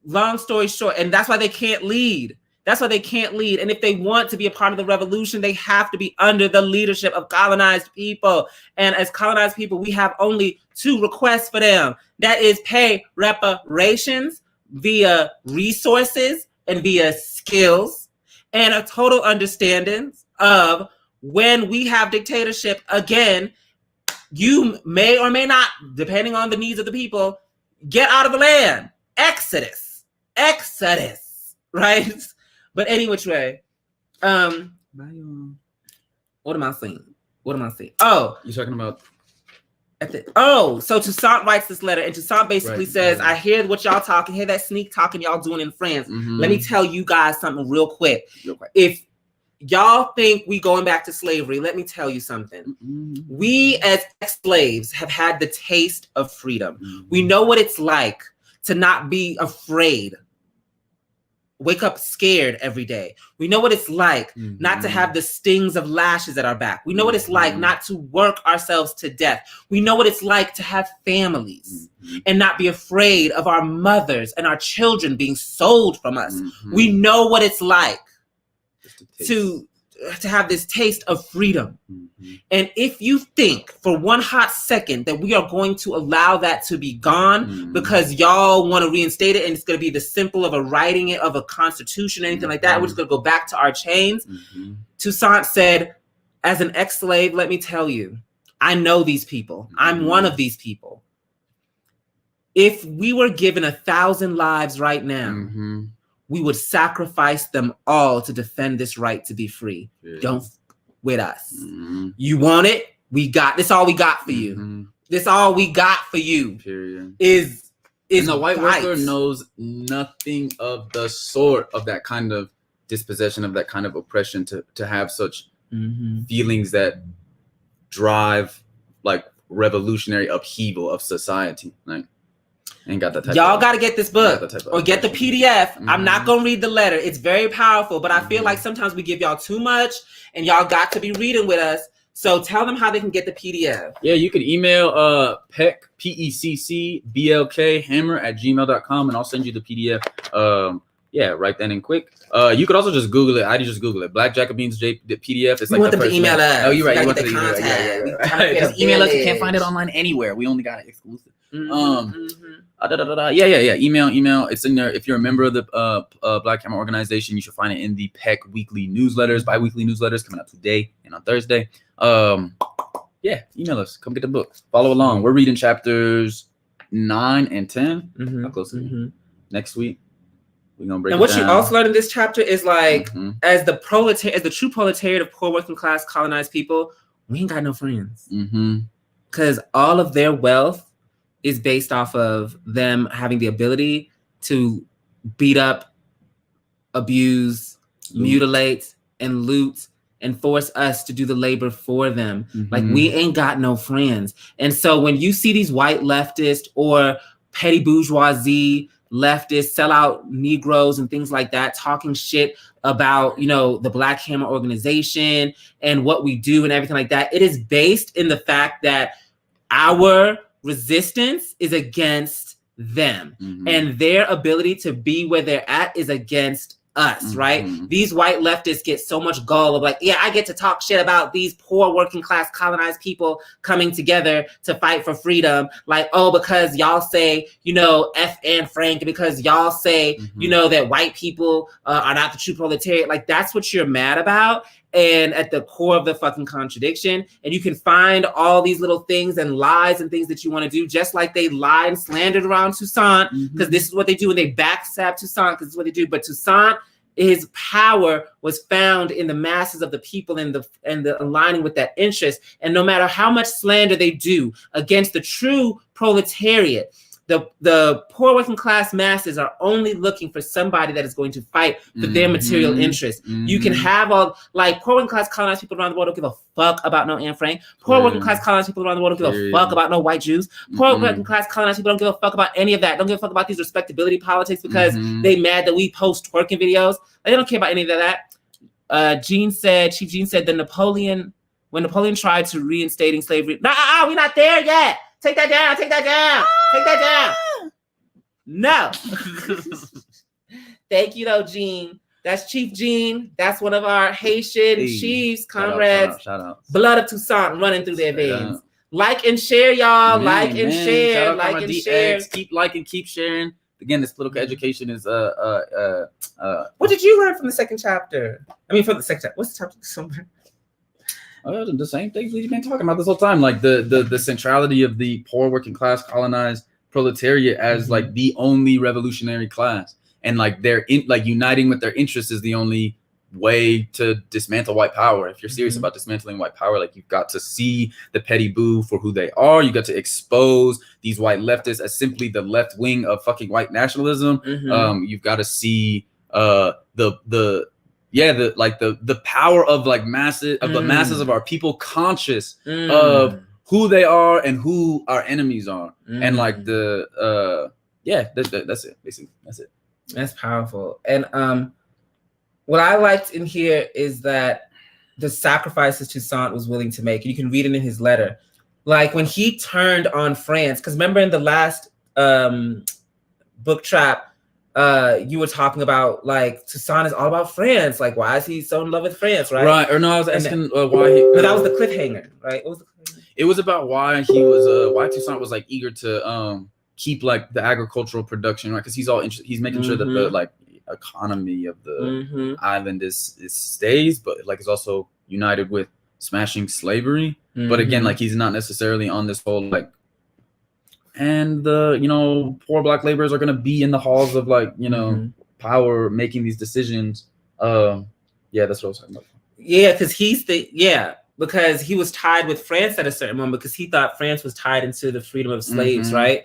long story short, and that's why they can't lead. That's why they can't lead. And if they want to be a part of the revolution, they have to be under the leadership of colonized people. And as colonized people, we have only two requests for them. That is pay reparations via resources and via skills, and a total understanding of when we have dictatorship again, you may or may not, depending on the needs of the people, get out of the land. Exodus, right? But any which way, what am I saying? Oh, you're talking about. So Toussaint writes this letter, and Toussaint basically says, I hear what y'all talking, hear that sneak talking y'all doing in France. Let me tell you guys something real quick. If y'all think we going back to slavery, let me tell you something. We as ex-slaves have had the taste of freedom. We know what it's like to not be afraid. Wake up scared every day. We know what it's like not to have the stings of lashes at our back. We know what it's like not to work ourselves to death. We know what it's like to have families and not be afraid of our mothers and our children being sold from us. We know what it's like to have this taste of freedom. And if you think for one hot second that we are going to allow that to be gone because y'all want to reinstate it and it's going to be the simple of a writing it of a constitution, anything like that, we're just going to go back to our chains. Toussaint said, as an ex-slave, let me tell you, I know these people. I'm one of these people. If we were given 1,000 lives right now, we would sacrifice them all to defend this right to be free. Don't with us. You want it? We got this. All we got for you. This all we got for you. Is and the white worker knows nothing of the sort of that kind of dispossession, of that kind of oppression, to have such feelings that drive like revolutionary upheaval of society. Like, ain't got that type. Y'all got to get this book or get the PDF. I'm not gonna read the letter. It's very powerful, but I feel like sometimes we give y'all too much, and y'all got to be reading with us. So tell them how they can get the PDF. Yeah, you can email PECK, PECCBLK hammer@gmail.com, and I'll send you the PDF. Right then and quick. You could also just Google it. I just Google it. Black Jacobins the PDF. It's we like want them to email us. Oh, you're right. You want the them to email. Yeah. Just email us. You can't find it online anywhere. We only got it exclusive. Email. It's in there. If you're a member of the Black Hammer organization, you should find it in the PECK weekly newsletters, bi-weekly newsletters coming out today and on Thursday. Email us. Come get the book. Follow along. We're reading chapters 9 and 10. How close is it? Next week. We're gonna break. And what it down. you also learned in this chapter is like, as the true proletariat of poor working class colonized people, we ain't got no friends. Because all of their wealth is based off of them having the ability to beat up, abuse, mutilate, and loot, and force us to do the labor for them. Like, we ain't got no friends. And so when you see these white leftists or petty bourgeoisie leftists, sellout Negroes and things like that, talking shit about, you know, the Black Hammer organization and what we do and everything like that, it is based in the fact that our resistance is against them, and their ability to be where they're at is against us, right? These white leftists get so much gall of like, yeah, I get to talk shit about these poor working class colonized people coming together to fight for freedom. Like, oh, because y'all say, you know, F and Frank, because y'all say, you know, that white people are not the true proletariat. Like, that's what you're mad about. And at the core of the fucking contradiction, and you can find all these little things and lies and things that you want to do, just like they lied and slandered around Toussaint, because this is what they do, and they backstab Toussaint because this is what they do. But Toussaint, his power was found in the masses of the people and the aligning with that interest. And no matter how much slander they do against the true proletariat, the poor working class masses are only looking for somebody that is going to fight for their material interests. You can have all, like, poor working class colonized people around the world don't give a fuck about no Anne Frank. Poor working class colonized people around the world don't give a fuck about no white Jews. Poor working class colonized people don't give a fuck about any of that. Don't give a fuck about these respectability politics because they mad that we post twerking videos. Like, they don't care about any of that. Chief Jean said when Napoleon tried to reinstating slavery, we're not there yet. Take that down. Take that down. No. Thank you, though, Jean. That's Chief Jean. That's one of our Haitian chiefs, comrades. Shout out. Blood of Toussaint running through their veins. Like and share, y'all. Like and share. Like and share. Keep liking, keep sharing. Again, this political education is What did you learn from the second chapter? I mean, from the second chapter. What's the chapter? The same things we've been talking about this whole time, like the centrality of the poor working class colonized proletariat as like the only revolutionary class, and like they're uniting with their interests is the only way to dismantle white power. If you're serious about dismantling white power, like, you've got to see the petty boo for who they are. You got to expose these white leftists as simply the left wing of fucking white nationalism. You've got to see the power of like masses of the masses of our people conscious of who they are and who our enemies are. And like that's it. Basically, that's it. That's powerful. And what I liked in here is that the sacrifices Toussaint was willing to make. You can read it in his letter. Like, when he turned on France, because remember in the last BookTrap, you were talking about, like, Toussaint is all about France. Like, why is he so in love with France, right? Right. Or no, I was asking why he. That was the cliffhanger, right? What was the cliffhanger? It was about why he was why Toussaint was like eager to keep like the agricultural production, right? Because he's all interested. He's making sure that the like economy of the island is stays, but like is also united with smashing slavery. But again, like, he's not necessarily on this whole like, and the, you know, poor black laborers are going to be in the halls of like, you know, power making these decisions. That's what I was talking about. Yeah, because he was tied with France at a certain moment because he thought France was tied into the freedom of slaves, right?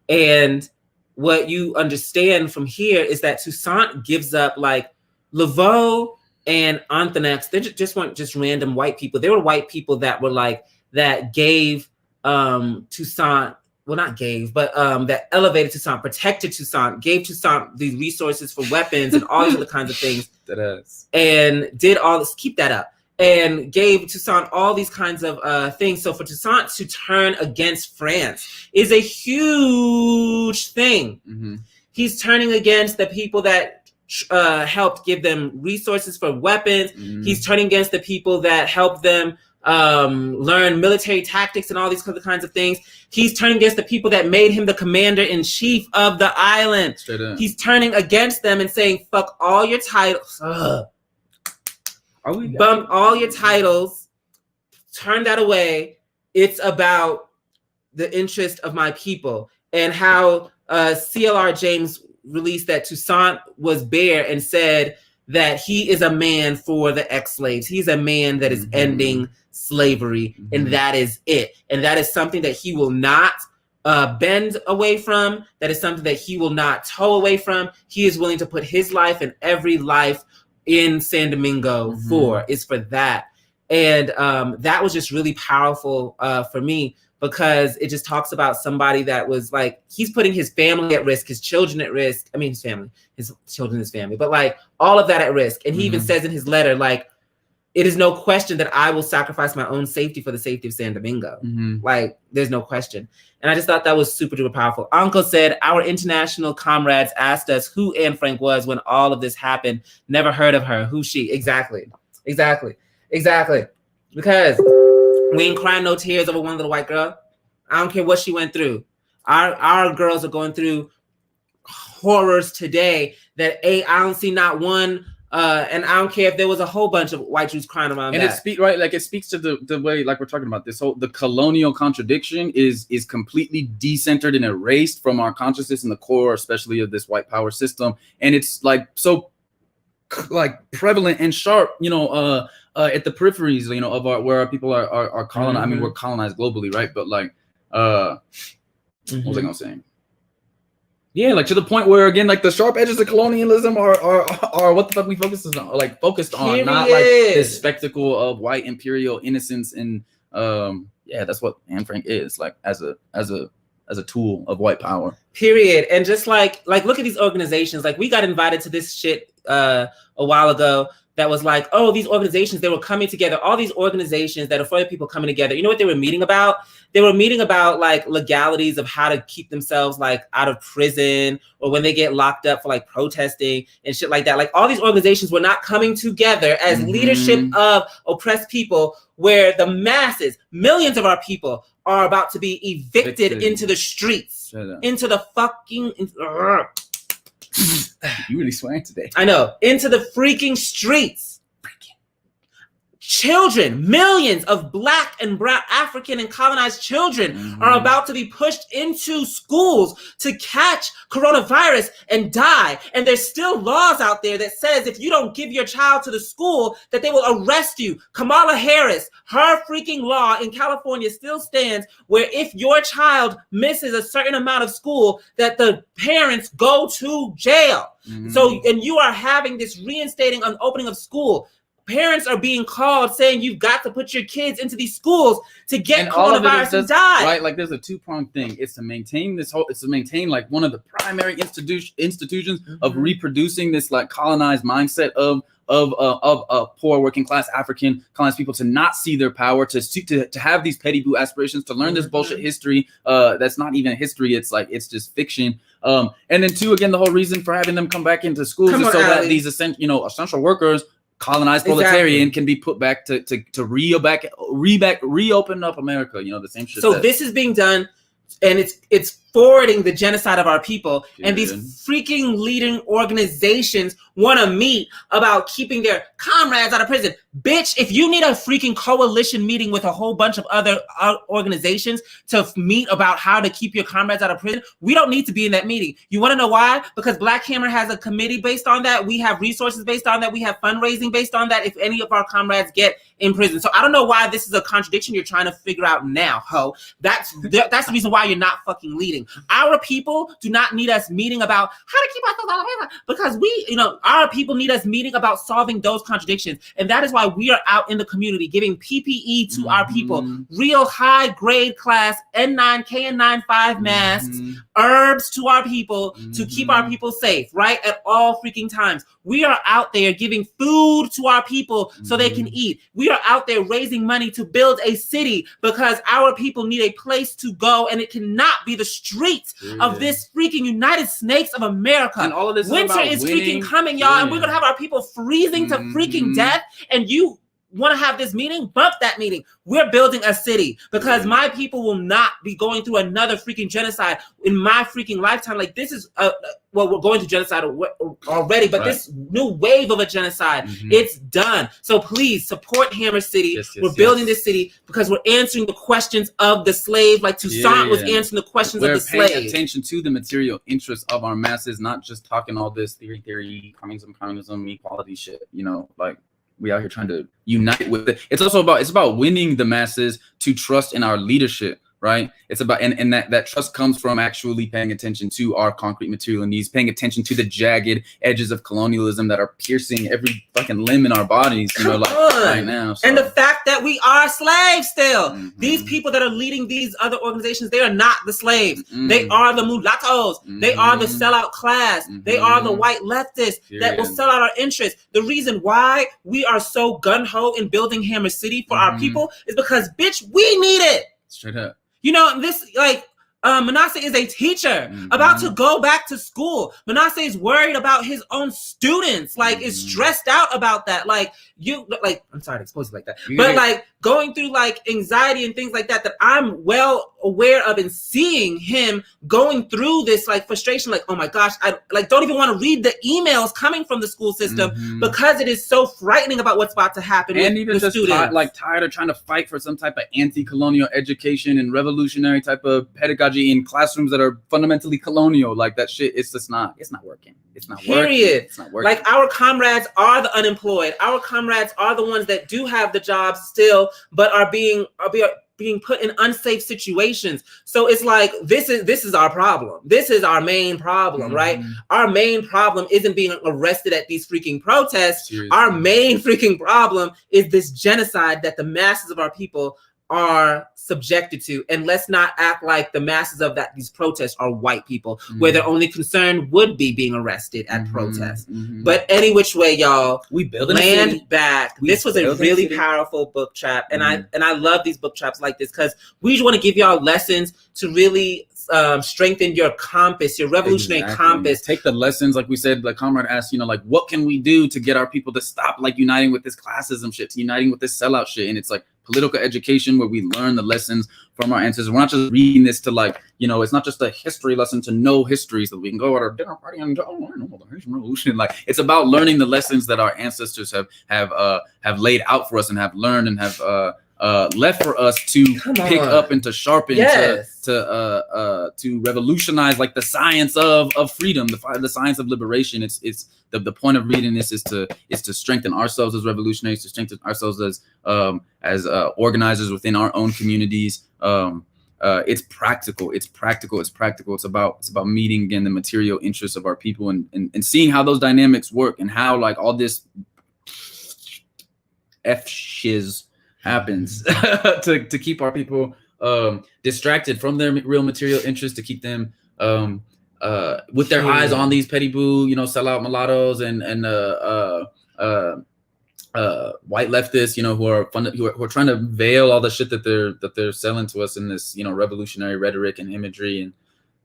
And what you understand from here is that Toussaint gives up, like, Laveau and Antonex, they just weren't just random white people. They were white people that were like, that gave Toussaint, well, not gave, but that elevated Toussaint, protected Toussaint, gave Toussaint these resources for weapons and all these other kinds of things. That is. And did all this, keep that up, and gave Toussaint all these kinds of things. So for Toussaint to turn against France is a huge thing. Mm-hmm. He's turning against the people that helped give them resources for weapons. Mm-hmm. He's turning against the people that helped them learn military tactics and all these other kinds of things. He's turning against the people that made him the commander-in-chief of the island. Straight up. He's turning against them and saying, fuck all your titles. Bump all your titles. Turn that away. It's about the interest of my people. And how C.L.R. James released that Toussaint was bare and said that he is a man for the ex-slaves. He's a man that is ending slavery, and that is it. And that is something that he will not bend away from. That is something that he will not toe away from. He is willing to put his life and every life in San Domingo for that. And that was just really powerful for me, because it just talks about somebody that was like, he's putting his family at risk, his children at risk. I mean, his family, his children, his family, but like all of that at risk. And he even says in his letter, like, it is no question that I will sacrifice my own safety for the safety of San Domingo. Like, there's no question. And I just thought that was super duper powerful. Uncle said, our international comrades asked us who Anne Frank was when all of this happened. Never heard of her. Who's she? Exactly. Because we ain't crying no tears over one little white girl. I don't care what she went through. Our girls are going through horrors today that I don't see not one. And I don't care if there was a whole bunch of white Jews crying around. And it speaks to the way, like we're talking about this whole, the colonial contradiction is completely decentered and erased from our consciousness in the core, especially of this white power system. And it's like so like prevalent and sharp, at the peripheries, of where our people are colonized. I mean, we're colonized globally, right? But like, what was I gonna say? Yeah, like to the point where, again, like the sharp edges of colonialism are what the fuck we focused on, not like this spectacle of white imperial innocence. And that's what Anne Frank is, like as a tool of white power. Period. And just like look at these organizations. Like, we got invited to this shit a while ago that was like, oh, these organizations, they were coming together. All these organizations that are for the people coming together. You know what they were meeting about? They were meeting about like legalities of how to keep themselves like out of prison, or when they get locked up for like protesting and shit like that. Like, all these organizations were not coming together as leadership of oppressed people, where the masses, millions of our people are about to be evicted into the streets, into the fucking... You really swang today. I know. Into the freaking streets. Children, millions of Black and brown, African and colonized children are about to be pushed into schools to catch coronavirus and die. And there's still laws out there that says if you don't give your child to the school, that they will arrest you. Kamala Harris, her freaking law in California still stands, where if your child misses a certain amount of school, that the parents go to jail. So, and you are having this reinstating an opening of school. Parents are being called saying you've got to put your kids into these schools to get coronavirus and die. Right, like there's a two-pronged thing. It's to maintain like one of the primary institutions of reproducing this like colonized mindset of poor working class African colonized people, to not see their power, to have these petty blue aspirations, to learn this bullshit history that's not even history. It's like, it's just fiction. And then two, again, the whole reason for having them come back into schools is so that these essential workers, colonized proletarian, can be put back to reopen up America. The same shit. So this is being done, and it's forwarding the genocide of our people. And these freaking leading organizations want to meet about keeping their comrades out of prison. Bitch, if you need a freaking coalition meeting with a whole bunch of other organizations to meet about how to keep your comrades out of prison, we don't need to be in that meeting. You want to know why? Because Black Hammer has a committee based on that. We have resources based on that. We have fundraising based on that if any of our comrades get in prison. So I don't know why this is a contradiction you're trying to figure out now, ho. That's the reason why you're not fucking leading. meeting. Our people do not need us meeting about how to keep ourselves, because our people need us meeting about solving those contradictions. And that is why we are out in the community giving PPE to our people, real high grade class N9, KN95 masks, herbs to our people to keep our people safe, right? At all freaking times. We are out there giving food to our people so they can eat. We are out there raising money to build a city because our people need a place to go, and it cannot be the streets of this freaking United States of America. And all of this winter is freaking coming, y'all, and we're gonna have our people freezing to freaking death, and you want to have this meeting? Bump that meeting. We're building a city because my people will not be going through another freaking genocide in my freaking lifetime. Like, this is we're going to genocide already, but this new wave of a genocide, it's done. So please support Hammer City. We're building this city because we're answering the questions of the slave, like Toussaint was answering the questions of the slave. We're paying attention to the material interests of our masses, not just talking all this theory, communism, equality shit, like. We out here trying to unite with it. It's about winning the masses to trust in our leadership, right? It's about and that trust comes from actually paying attention to our concrete material needs, paying attention to the jagged edges of colonialism that are piercing every fucking limb in our bodies, right now. So. And the fact that we are slaves still. These people that are leading these other organizations, they are not the slaves. They are the mulattoes. They are the sellout class. They are the white leftists that will sell out our interests. The reason why we are so gung-ho in building Hammer City for our people is because, bitch, we need it. Straight up. This, Manasseh is a teacher about to go back to school. Manasseh is worried about his own students, is stressed out about that. I'm sorry to expose you like that, but going through anxiety and things like that, that I'm well aware of, and seeing him going through this frustration, oh my gosh, I don't even want to read the emails coming from the school system because it is so frightening about what's about to happen. And with even the just students. tired of trying to fight for some type of anti-colonial education and revolutionary type of pedagogy in classrooms that are fundamentally colonial. That shit, it's not working. It's not Period. It's not working. Our comrades are the unemployed. Our comrades are the ones that do have the jobs still, but are being put in unsafe situations. So it's this is our problem. This is our main problem, right? Our main problem isn't being arrested at these freaking protests. Seriously. Our main freaking problem is this genocide that the masses of our people are subjected to. And let's not act like the masses of these protests are white people, where their only concern would be being arrested at protests. But any which way, y'all, we build land back. This was a really powerful book trap, and I love these book traps like this because we just want to give y'all lessons to really strengthen your compass, your revolutionary compass. Take the lessons, like we said, like Comrade asked, what can we do to get our people to stop uniting with this classism shit, uniting with this sellout shit? And it's political education where we learn the lessons from our ancestors. We're not just reading this to it's not just a history lesson to know history so we can go at our dinner party and go, I know the Haitian Revolution. It's about learning the lessons that our ancestors have laid out for us and have learned and have left for us to pick up and to sharpen, to revolutionize the science of freedom, the science of liberation. It's the point of reading this is to strengthen ourselves as revolutionaries, to strengthen ourselves as organizers within our own communities. It's practical. It's about meeting again the material interests of our people and seeing how those dynamics work and how all this shiz happens to keep our people distracted from their real material interests, to keep them with their eyes on these petty boo, sellout mulattoes and white leftists, who are trying to veil all the shit that they're selling to us in this, revolutionary rhetoric and imagery.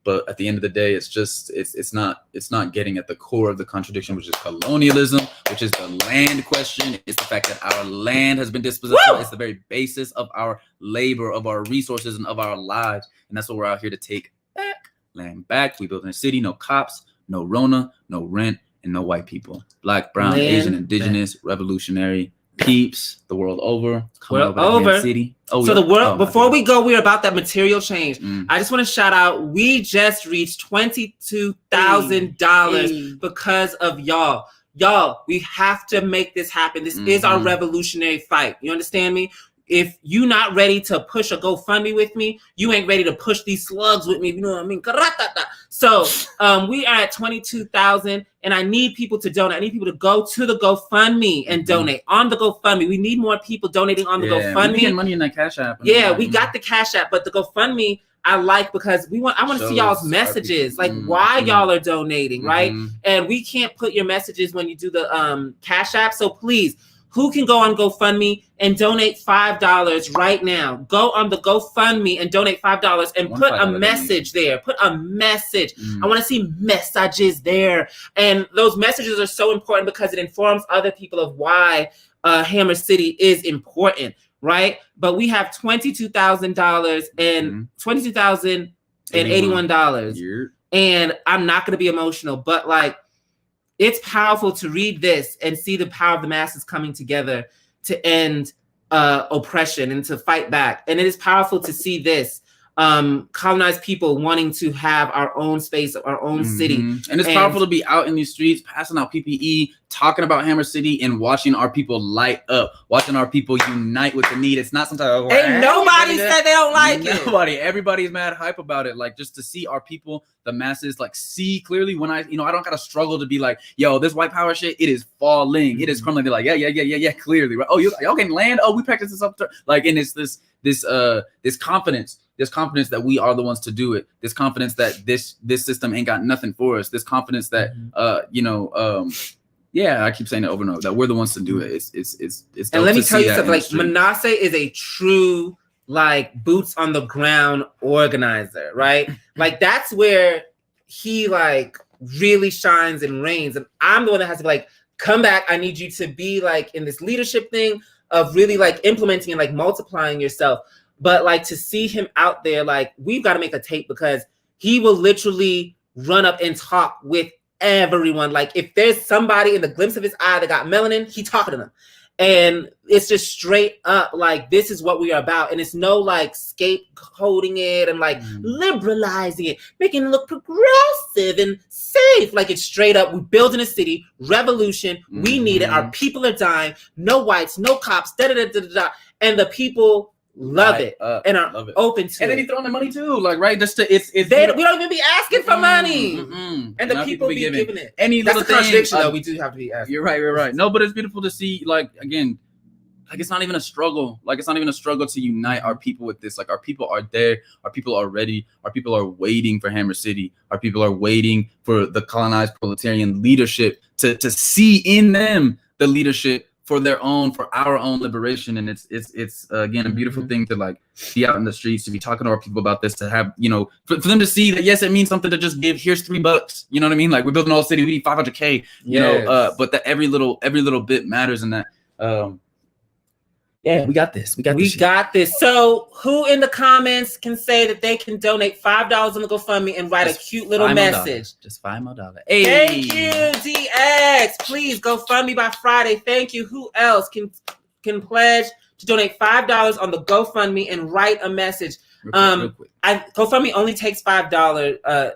But at the end of the day, it's not getting at the core of the contradiction, which is colonialism, which is the land question. It's the fact that our land has been dispossessed. It's the very basis of our labor, of our resources, and of our lives. And that's what we're out here to take back. Land back. We build in a city, no cops, no Rona, no rent, and no white people. Black, brown, land Asian, indigenous, revolutionary, peeps, the world over. World over. City. So the world, before we go, we're about that material change. I just want to shout out, we just reached $22,000 because of y'all. Y'all, we have to make this happen. This is our revolutionary fight. You understand me? if you not ready to push a GoFundMe with me, you ain't ready to push these slugs with me. You know what I mean? So we are at 22,000, and I need people to donate. I need people to go to the GoFundMe and donate on the GoFundMe. We need more people donating on the GoFundMe. We getting money in that Cash App. Yeah, we got the Cash App, but the GoFundMe I like because I want to see y'all's messages, like why y'all are donating, right? And we can't put your messages when you do the Cash App. So please, who can go on GoFundMe and donate $5 right now? Go on the GoFundMe and donate $5 and put a message there. Put a message. I want to see messages there. And those messages are so important because it informs other people of why Hammer City is important, right? But we have $22,000 and $22,081. And I'm not going to be emotional, but like, it's powerful to read this and see the power of the masses coming together to end oppression and to fight back. And it is powerful to see this colonized people wanting to have our own space, our own city. And it's powerful to be out in these streets, passing out PPE, talking about Hammer City, and watching our people light up, watching our people unite with the need. It's not sometimes ain't nobody said they don't like it. Nobody. Everybody's mad hype about it. Like, just to see our people, the masses, like, see clearly when I don't gotta struggle to be like, yo, this white power shit, it is falling, it is crumbling. They're like, yeah, clearly, right? Oh, y'all can land. Oh, we practice this up, like, and it's this confidence. This confidence that we are the ones to do it. This confidence that this system ain't got nothing for us. This confidence that I keep saying it over and over, that we're the ones to do it. It's and let me tell you something. Like, Manasseh is a true, like, boots on the ground organizer, right? Like, that's where he like really shines and reigns. And I'm the one that has to be like, come back. I need you to be like in this leadership thing of really like implementing and like multiplying yourself. But like, to see him out there, like, we've got to make a tape because he will literally run up and talk with everyone. Like, if there's somebody in the glimpse of his eye that got melanin, he talking to them. And it's just straight up like, this is what we are about. And it's no like scapegoating it and like liberalizing it, making it look progressive and safe. Like, it's straight up, we're building a city, revolution. We need it. Our people are dying. No whites, no cops, and the people love it and are open to it. And then he throwing the money too, like, right? Just to we don't even be asking for money, and the people be giving it. Any That's little a contradiction, though. We do have to be asking. You're right. No, but it's beautiful to see. Like, again, like, it's not even a struggle. Like, it's not even a struggle to unite our people with this. Like, our people are there. Our people are ready. Our people are waiting for Hammer City. Our people are waiting for the colonized proletarian leadership to see in them the leadership for our own liberation. And it's again a beautiful thing to like be out in the streets, to be talking to our people about this, to have, for them to see that, yes, it means something to just give, here's $3, you know what I mean? Like, we're building a whole city, we need 500K, but that every little bit matters. And that we got this. We got this. So who in the comments can say that they can donate $5 on the GoFundMe and write a cute little message? Just $5 more. Hey. Thank you, DX. Please GoFundMe by Friday. Thank you. Who else can pledge to donate $5 on the GoFundMe and write a message? Real quick. GoFundMe only takes $5.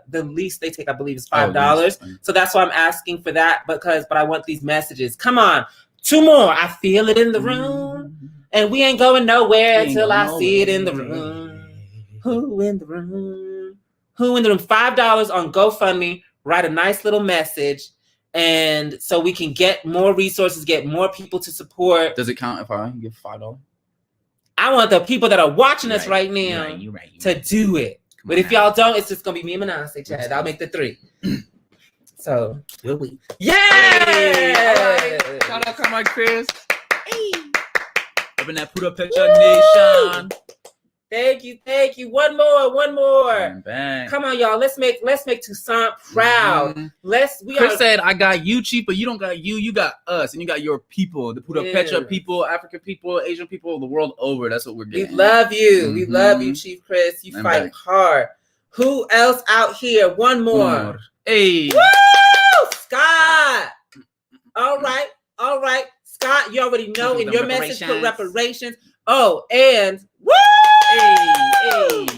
The least they take, I believe, is $5. So that's why I'm asking for that, but I want these messages. Come on. 2 more. I feel it in the room. And we ain't going nowhere until I see it in the room. Who in the room? $5 on GoFundMe. Write a nice little message. And so we can get more resources, get more people to support. Does it count if I give $5? I want the people that are watching us right now to do it. But if y'all don't, it's just going to be me and Manasseh, Chad. I'll make the 3. So, will we? Yeah! Right. Shout out to my Chris. Hey. Up in that Put Up Picture Nation. Thank you. One more. Bang. Come on, y'all. Let's make Toussaint proud. Chris said, I got you, Chief, but you don't got you. You got us, and you got your people. The Put Up Picture people, African people, Asian people, the world over. That's what we're getting. We love you. We love you, Chief Chris. You fight hard. Who else out here? One more. Hey. Woo! Scott. All right. Scott, you already know in your message, put reparations. Oh, and woo!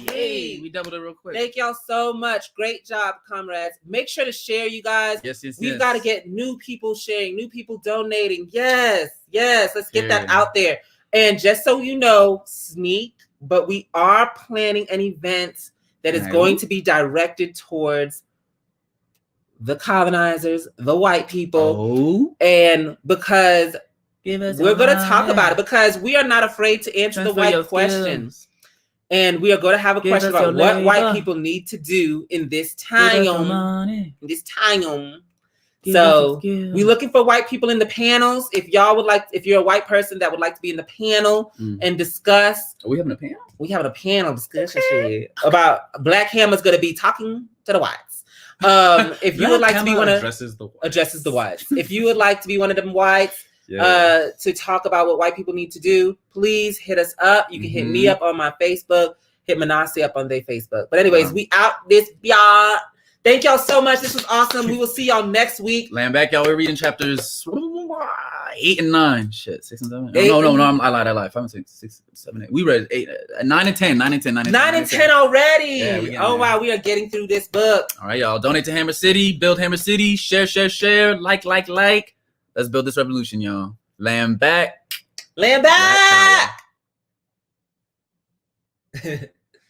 Hey. We doubled it real quick. Thank y'all so much. Great job, comrades. Make sure to share, you guys. Yes. We've got to get new people sharing, new people donating. Yes. Let's get that out there. And just so you know, sneak, but we are planning an event that is going to be directed towards the colonizers, the white people. And because we're going to talk about it, because we are not afraid to answer the white questions. And we are going to have a question about what white people need to do in this time. So we're looking for white people in the panels. If y'all would like, if you're a white person that would like to be in the panel and discuss. Are we having a panel? We having a panel discussion shit about Black Hammer's going to be talking to the whites. If you would like to be one of addresses the whites. If you would like to be one of them whites to talk about what white people need to do, please hit us up. You can hit me up on my Facebook, hit Manasi up on their Facebook. But anyways, we out this y'all. Thank y'all so much. This was awesome. We will see y'all next week. Land back, y'all. We're reading chapters 8 and 9. Shit, 6 and 7. No. I lied. 5 and 6, 7, 8. We read 9 and 10. 9 and 10. 9 and 10 already. Yeah, wow, we are getting through this book. All right, y'all. Donate to Hammer City. Build Hammer City. Share. Like. Let's build this revolution, y'all. Land back.